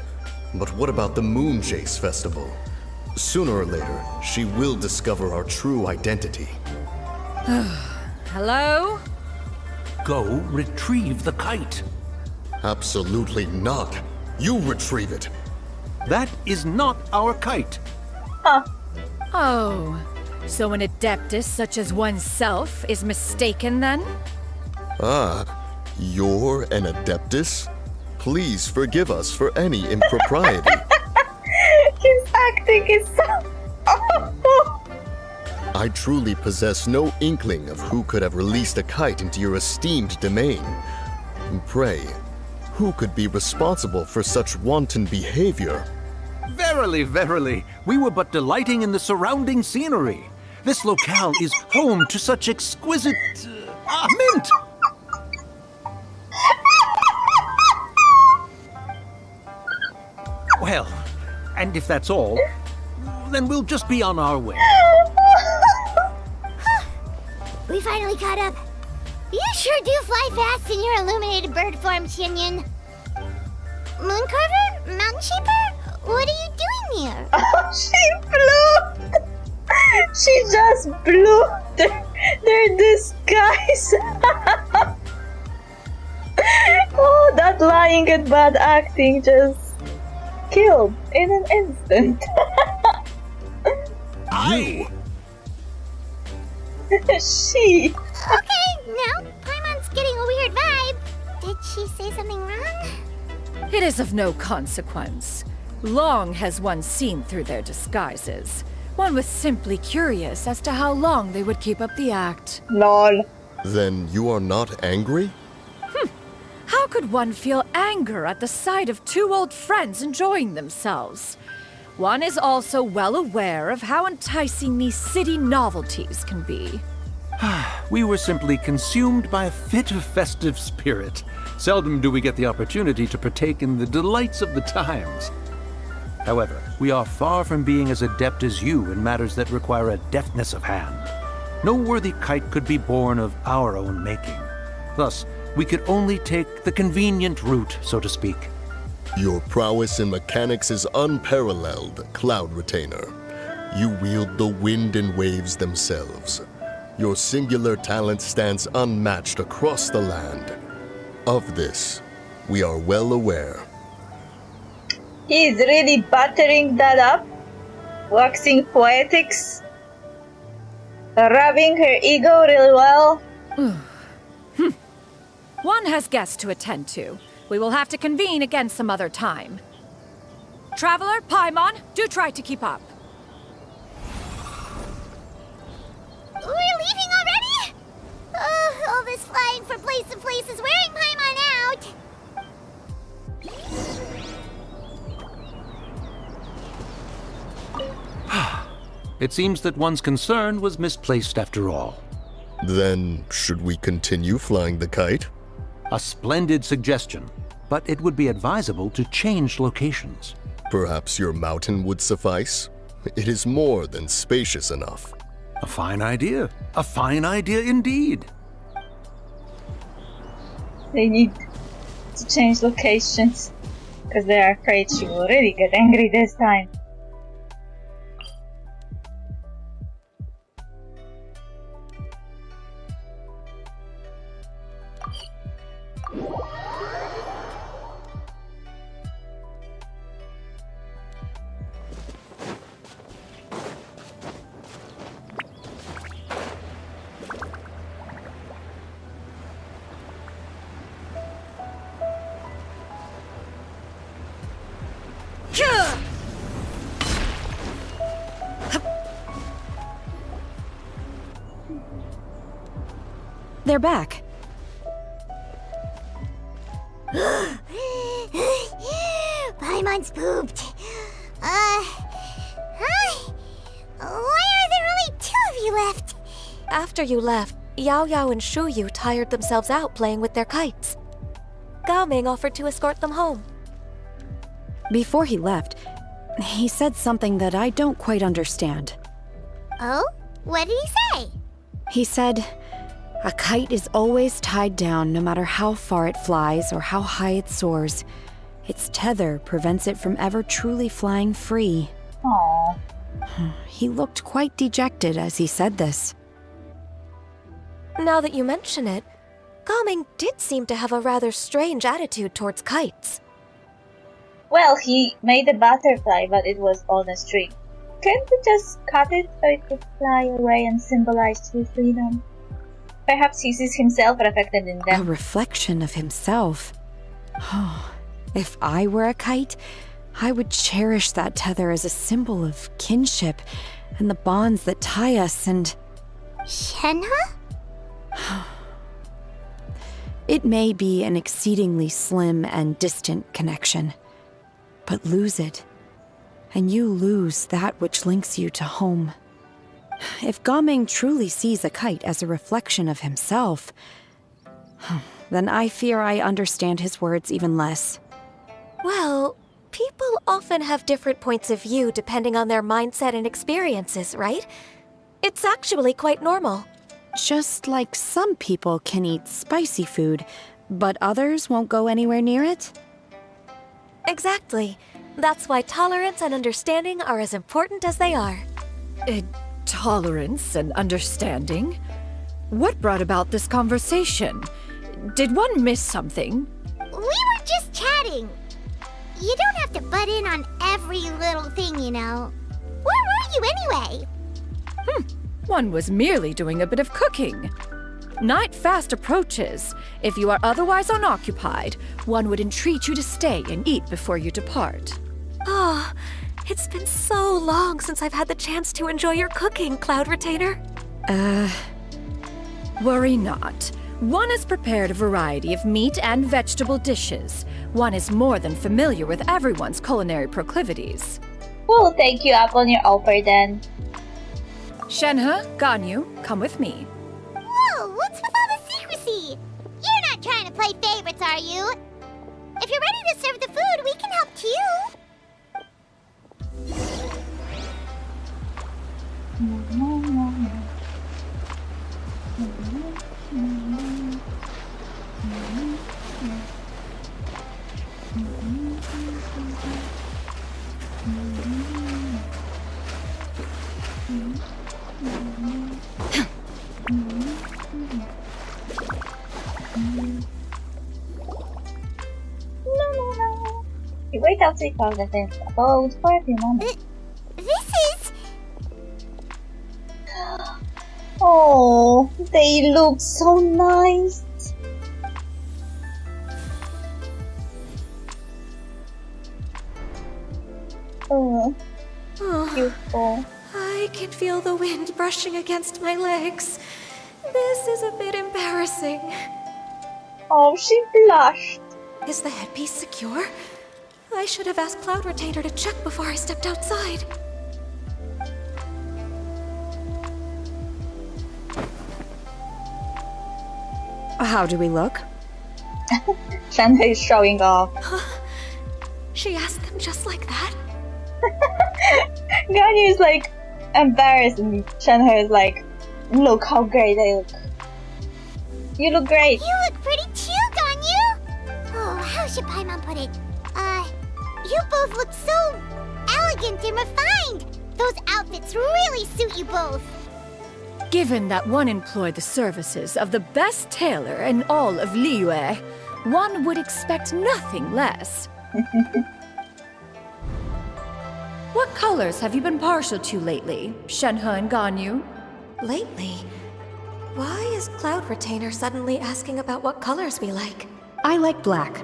But what about the Moon Chase Festival? Sooner or later, she will discover our true identity. Hello? Go retrieve the kite. Absolutely not. You retrieve it. That is not our kite. Oh, so an adeptus such as oneself is mistaken then? Ah, you're an adeptus? Please forgive us for any impropriety. His acting is so awful. I truly possess no inkling of who could have released a kite into your esteemed domain. Pray, who could be responsible for such wanton behavior? Verily, verily, we were but delighting in the surrounding scenery. This locale is home to such exquisite mint. Well, and if that's all, then we'll just be on our way. We finally caught up. You sure do fly fast in your illuminated bird form, Shinyan. Mooncarver? Mountain Shaper? What are you doing here? Oh, she blew! She just blew their disguise! Oh, that lying and bad acting just killed in an instant. You? She. Okay, now Paimon's getting a weird vibe. Did she say something wrong? It is of no consequence. Long has one seen through their disguises. One was simply curious as to how long they would keep up the act. Lol. Then you are not angry? How could one feel anger at the sight of two old friends enjoying themselves? One is also well aware of how enticing these city novelties can be. We were simply consumed by a fit of festive spirit. Seldom do we get the opportunity to partake in the delights of the times. However, we are far from being as adept as you in matters that require a deftness of hand. No worthy kite could be born of our own making. Thus, we could only take the convenient route, so to speak. Your prowess in mechanics is unparalleled, Cloud Retainer. You wield the wind and waves themselves. Your singular talent stands unmatched across the land. Of this, We are well aware. He's really buttering that up, waxing poetics, rubbing her ego really well. One has guests to attend to. We will have to convene again some other time. Traveler, Paimon, do try to keep up. We're leaving already? Oh, all this flying from place to place is wearing Paimon out. It seems that one's concern was misplaced after all. Then, should we continue flying the kite? A splendid suggestion, but it would be advisable to change locations. Perhaps your mountain would suffice? It is more than spacious enough. A fine idea. A fine idea indeed. They need to change locations because they are afraid she will really get angry this time. They're back. Paimon's pooped. Hi. Why are there only 2 of you left? After you left, Yao Yao and Shu Yu tired themselves out playing with their kites. Gao Ming offered to escort them home. Before he left, he said something that I don't quite understand. Oh? What did he say? He said, a kite is always tied down no matter how far it flies or how high it soars. Its tether prevents it from ever truly flying free. Aww. He looked quite dejected as he said this. Now that you mention it, Gao Ming did seem to have a rather strange attitude towards kites. Well, he made a butterfly, but it was on a string. Can't we just cut it so it could fly away and symbolize true freedom? Perhaps he sees himself reflected in them. A reflection of himself. Oh, if I were a kite, I would cherish that tether as a symbol of kinship and the bonds that tie us and... Shenhe? It may be an exceedingly slim and distant connection, but lose it, and you lose that which links you to home. If Gao Ming truly sees a kite as a reflection of himself, then I fear I understand his words even less. Well, people often have different points of view depending on their mindset and experiences, right? It's actually quite normal. Just like some people can eat spicy food, but others won't go anywhere near it? Exactly. That's why tolerance and understanding are as important as they are. Tolerance and understanding? What brought about this conversation? Did one miss something? We were just chatting. You don't have to butt in on every little thing, you know. Where were you anyway? One was merely doing a bit of cooking. Night fast approaches. If you are otherwise unoccupied, one would entreat you to stay and eat before you depart. Oh, it's been so long since I've had the chance to enjoy your cooking, Cloud Retainer. Worry not. One has prepared a variety of meat and vegetable dishes. One is more than familiar with everyone's culinary proclivities. We'll take you up on your offer then. Shenhe, Ganyu, come with me. Whoa, what's with all the secrecy? You're not trying to play favorites, are you? If you're ready to serve the food, we can help too. Wait out take out the things about for a few moments. This is... Oh, they look so nice. Oh, beautiful. I can feel the wind brushing against my legs. This is a bit embarrassing. Oh, she blushed. Is the headpiece secure? I should have asked Cloud Retainer to check before I stepped outside. How do we look? Shanhei is showing off. She asked them just like that? Ganyu is like embarrassed and Shanhei is like, look how great I look. You look great. You look pretty too, Ganyu! Oh, how should Paimon put it? You both look so elegant and refined! Those outfits really suit you both! Given that one employed the services of the best tailor in all of Liyue, one would expect nothing less. What colors have you been partial to lately, Shenhe and Ganyu? Lately? Why is Cloud Retainer suddenly asking about what colors we like? I like black.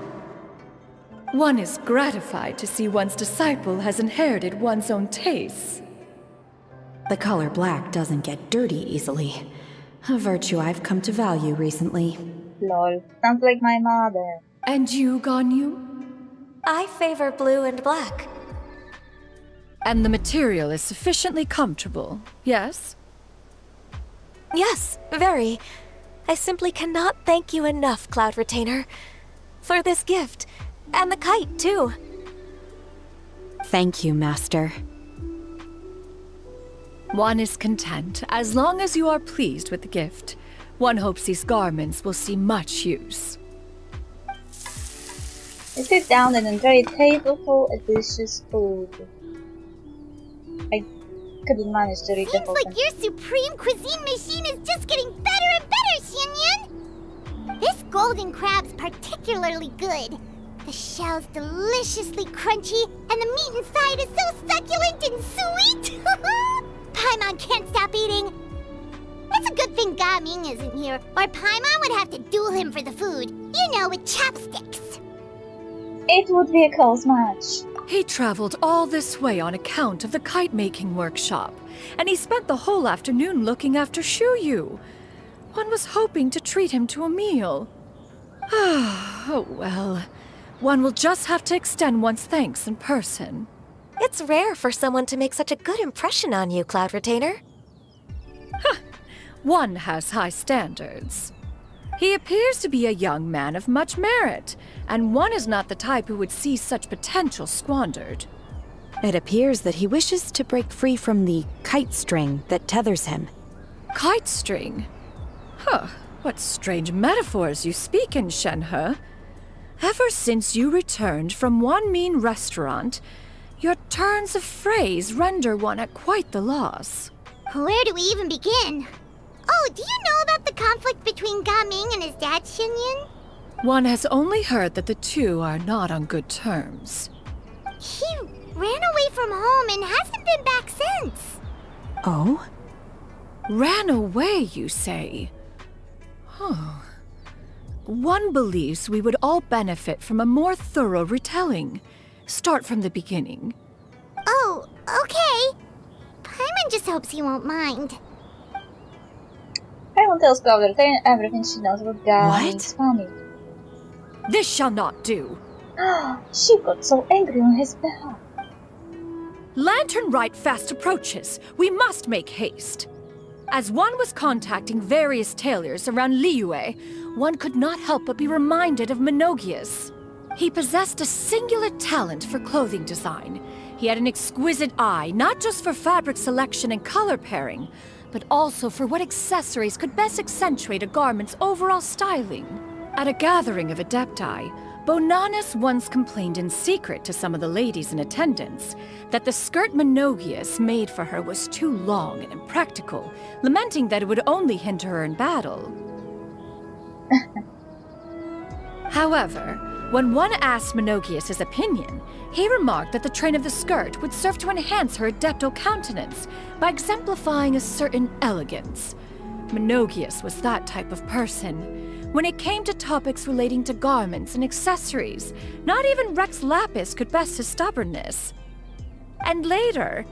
One is gratified to see one's disciple has inherited one's own tastes. The color black doesn't get dirty easily. A virtue I've come to value recently. Lol, sounds like my mother. And you, Ganyu? I favor blue and black. And the material is sufficiently comfortable, yes? Yes, very. I simply cannot thank you enough, Cloud Retainer, for this gift. And the kite, too. Thank you, Master. One is content as long as you are pleased with the gift. One hopes these garments will see much use. I sit down and enjoy a tableful of delicious food. I couldn't manage to read the Seems whole like thing. your supreme cuisine machine is just getting better and better, Xianyan! This golden crab's particularly good. The shell's deliciously crunchy, and the meat inside is so succulent and sweet! Paimon can't stop eating. It's a good thing Gaming isn't here, or Paimon would have to duel him for the food. You know, with chopsticks. It would be a close match. He traveled all this way on account of the kite-making workshop, and he spent the whole afternoon looking after Shuyu. One was hoping to treat him to a meal. Oh well. One will just have to extend one's thanks in person. It's rare for someone to make such a good impression on you, Cloud Retainer. One has high standards. He appears to be a young man of much merit, and one is not the type who would see such potential squandered. It appears that he wishes to break free from the kite string that tethers him. Kite string? Huh, what strange metaphors you speak in, Shenhe. Ever since you returned from one mean restaurant, your turns of phrase render one at quite the loss. Where do we even begin? Oh, do you know about the conflict between Gaming and his dad, Xinyan? One has only heard that the two are not on good terms. He ran away from home and hasn't been back since. Oh? Ran away, you say? Huh. One believes we would all benefit from a more thorough retelling. Start from the beginning. Oh, okay. Paimon just hopes he won't mind. Paimon tells Cloud Retainer everything she knows about Gaming's family. This shall not do. She got so angry on his behalf. Lantern Rite fast approaches. We must make haste. As one was contacting various tailors around Liyue, one could not help but be reminded of Menogias. He possessed a singular talent for clothing design. He had an exquisite eye, not just for fabric selection and color pairing, but also for what accessories could best accentuate a garment's overall styling. At a gathering of Adepti, Bonanis once complained in secret to some of the ladies in attendance that the skirt Menogias made for her was too long and impractical, lamenting that it would only hinder her in battle. However, When one asked Menogius his opinion, he remarked that the train of the skirt would serve to enhance her adeptal countenance by exemplifying a certain elegance. Menogius was that type of person. When it came to topics relating to garments and accessories, not even Rex Lapis could best his stubbornness. And later...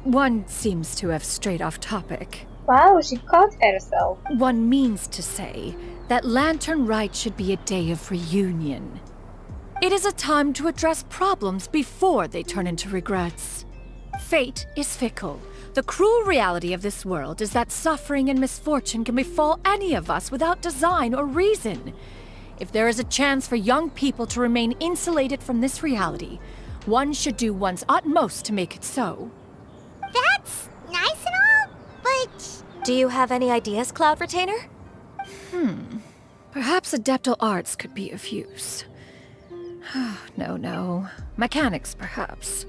one seems to have strayed off topic. Wow, she caught herself. One means to say that Lantern Rite should be a day of reunion. It is a time to address problems before they turn into regrets. Fate is fickle. The cruel reality of this world is that suffering and misfortune can befall any of us without design or reason. If there is a chance for young people to remain insulated from this reality, one should do one's utmost to make it so. That's nice and all, but... Do you have any ideas, Cloud Retainer? Perhaps adeptal arts could be of use. No. Mechanics, perhaps.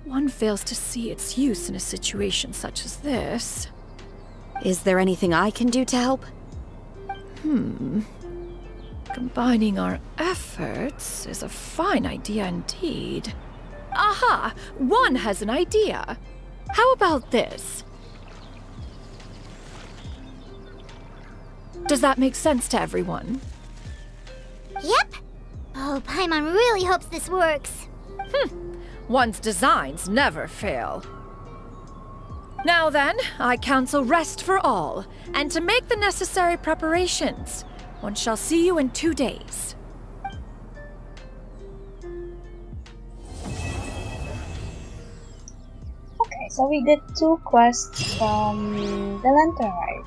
One fails to see its use in a situation such as this. Is there anything I can do to help? Combining our efforts is a fine idea indeed. Aha! One has an idea! How about this? Does that make sense to everyone? Yep. Oh, Paimon really hopes this works. One's designs never fail. Now then, I counsel rest for all, and to make the necessary preparations. One shall see you in 2 days. Okay, so we did 2 quests from the Lantern Rite.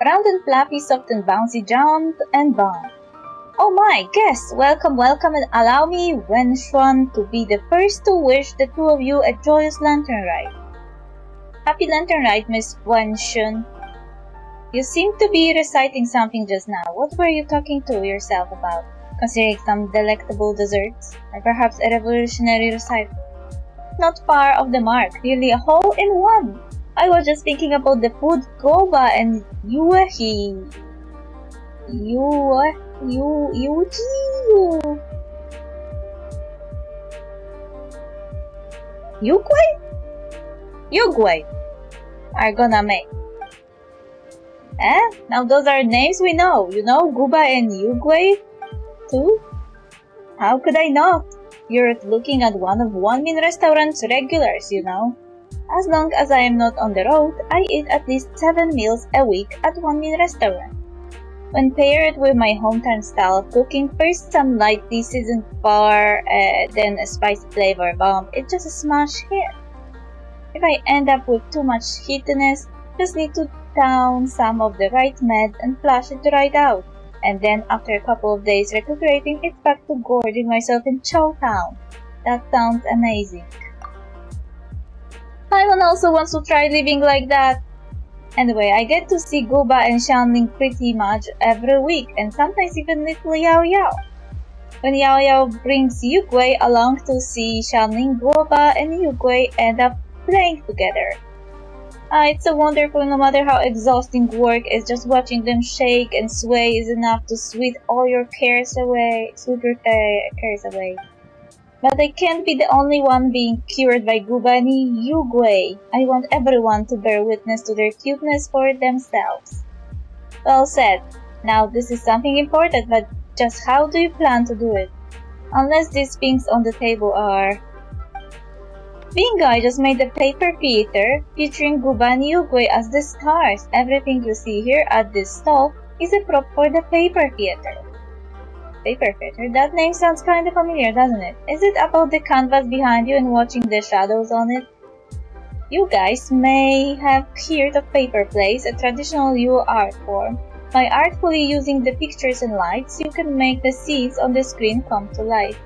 Round and fluffy, soft and bouncy, jump and bump. Oh my, guests! Welcome, and allow me, Wenxuan, to be the first to wish the 2 of you a joyous Lantern Rite. Happy Lantern Rite, Miss Wenxuan. You seemed to be reciting something just now. What were you talking to yourself about? Considering some delectable desserts? Or perhaps a revolutionary recital? Not far off the mark, really a hole in one! I was just thinking about the food Goba and Yuehi. Yugway are gonna make. Now those are names we know. You know Guba and Yugway too? How could I not? You're looking at one of Wanmin restaurant's regulars, you know. As long as I am not on the road, I eat at least 7 meals a week at Wanmin restaurant. When paired with my hometown style of cooking, first some lightly seasoned bar, then a spicy flavor bomb, it's just a smash hit. If I end up with too much heatiness, just need to down some of the right med and flush it right out. And then after a couple of days recuperating, it's back to gorging myself in Chowtown. That sounds amazing. Paimon also wants to try living like that. Anyway, I get to see Guba and Xianling pretty much every week, and sometimes even little Yao Yao. When Yao Yao brings Yugwei along to see Xianling, Guba and Yugwei end up playing together. It's so wonderful. No matter how exhausting work is, just watching them shake and sway is enough to sweep all your cares away. But I can't be the only one being cured by Guba and Yugwei. I want everyone to bear witness to their cuteness for themselves. Well said. Now this is something important, but just how do you plan to do it? Unless these things on the table are... Bingo, I just made a paper theater featuring Guba and Yugui as the stars. Everything you see here at this stall is a prop for the paper theater. Paper theater? That name sounds kinda familiar, doesn't it? Is it about the canvas behind you and watching the shadows on it? You guys may have heard of paper plays, a traditional Yule art form. By artfully using the pictures and lights, you can make the scenes on the screen come to life.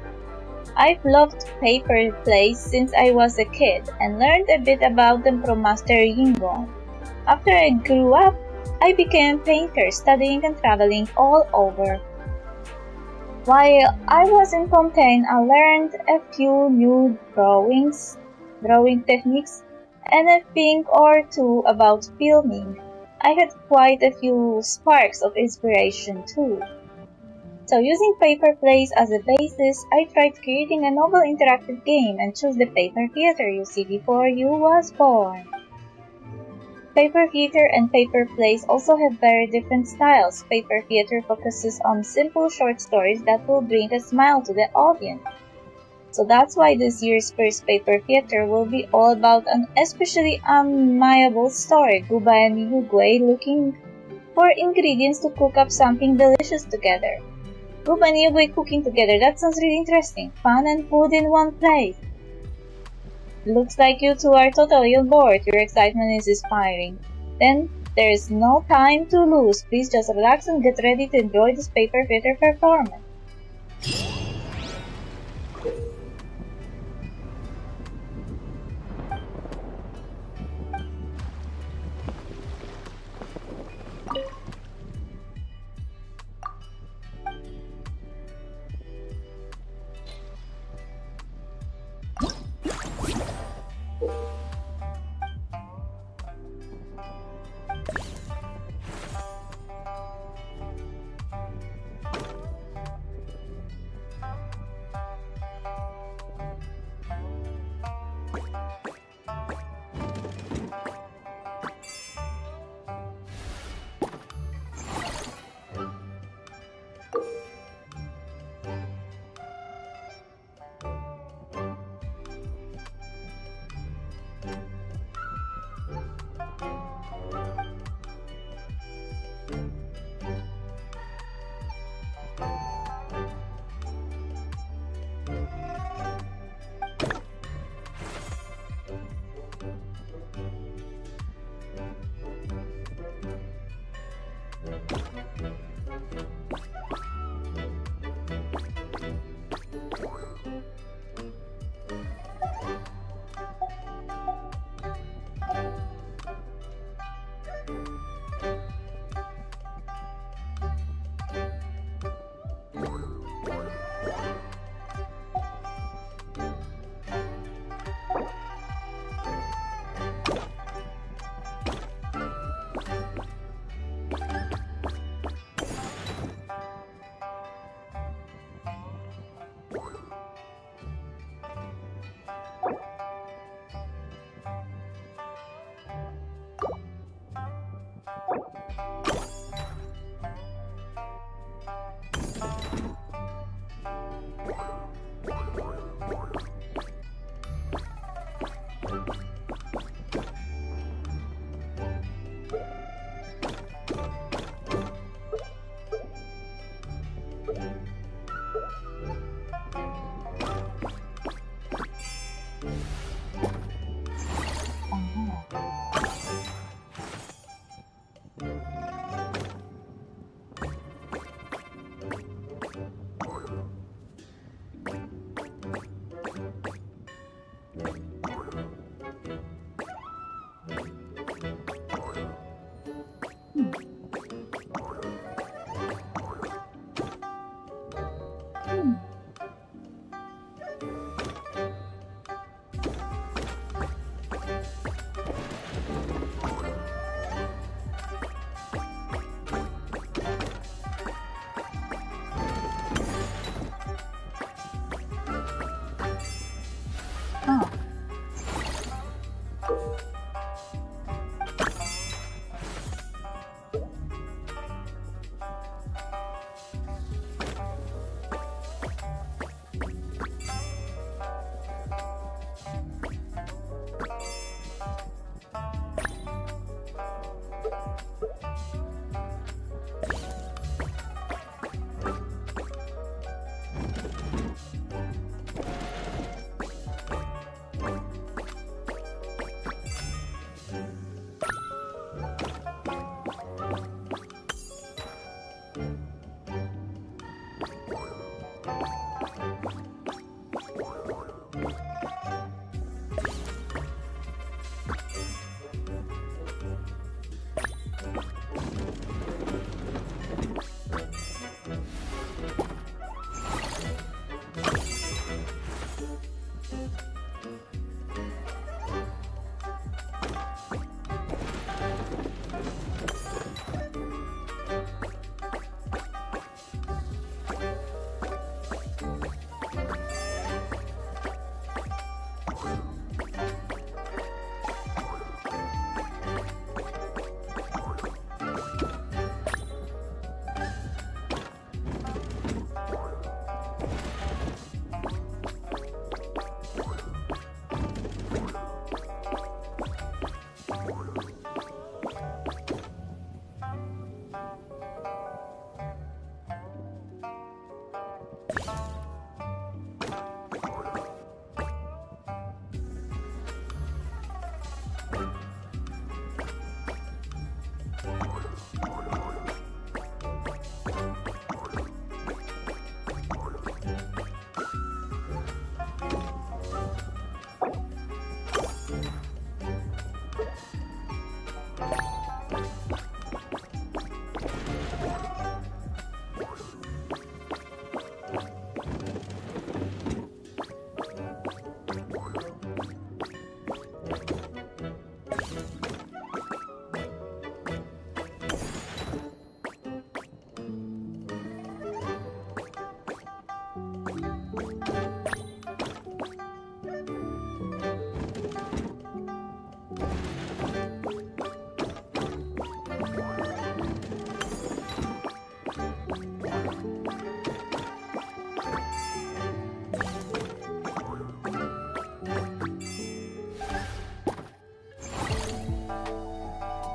I've loved paper plays since I was a kid and learned a bit about them from Master Yingong. After I grew up, I became a painter, studying and traveling all over. While I was in Fontaine, I learned a few new drawing techniques, and a thing or two about filming. I had quite a few sparks of inspiration too. So using paper plays as a basis, I tried creating a novel interactive game and chose the paper theater you see before you was born. Paper theater and paper plays also have very different styles. Paper theater focuses on simple short stories that will bring a smile to the audience. So that's why this year's first paper theater will be all about an especially amiable story, Guba and Yugui looking for ingredients to cook up something delicious together. Guba and Yugui cooking together, that sounds really interesting. Fun and food in one place. Looks like you two are totally on board. Your excitement is inspiring. Then, there's no time to lose. Please just relax and get ready to enjoy this paper theater performance.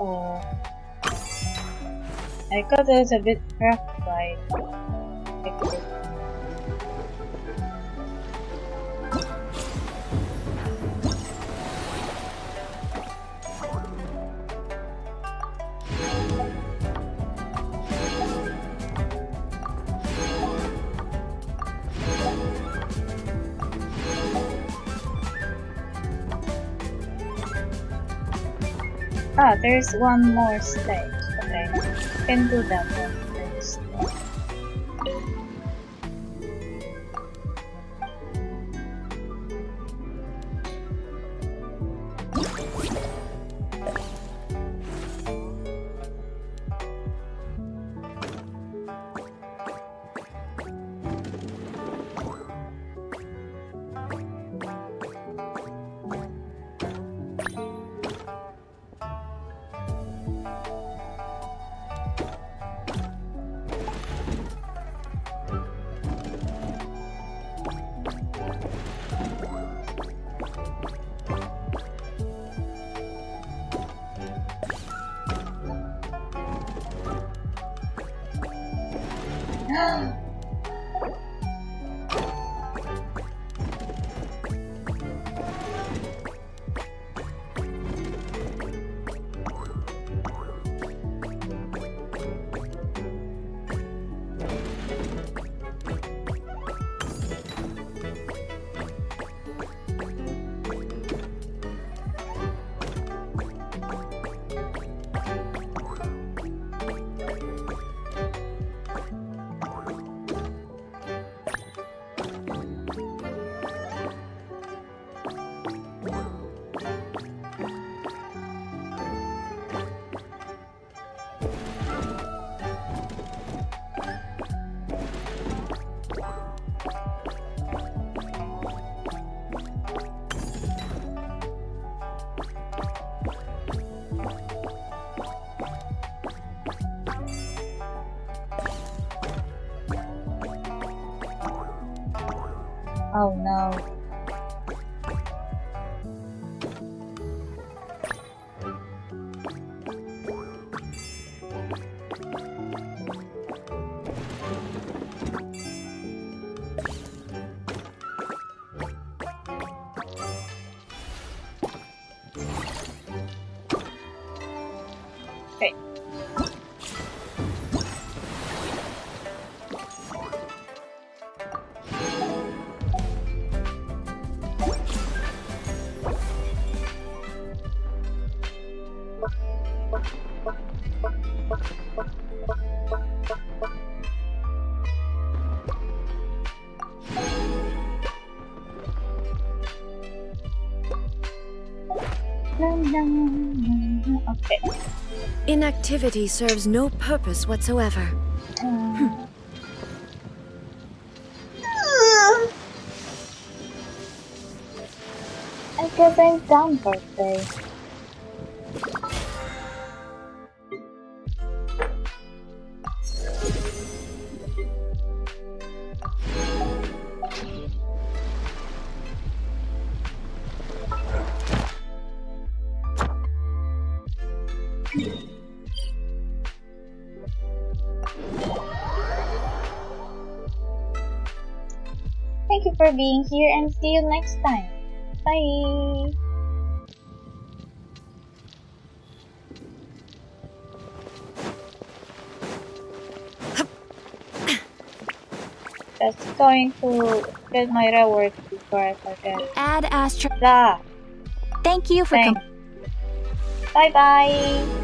Oh, I thought it was a bit rough, right? Like, ah, there's one more stage. Okay, can do that one first. Oh no. Okay. Okay. Inactivity serves no purpose whatsoever. I guess I'm done for today. Thank you for being here and see you next time. Bye! Just going to get my reward before I forget. Add Astro. Blah. Thank you for Bye bye!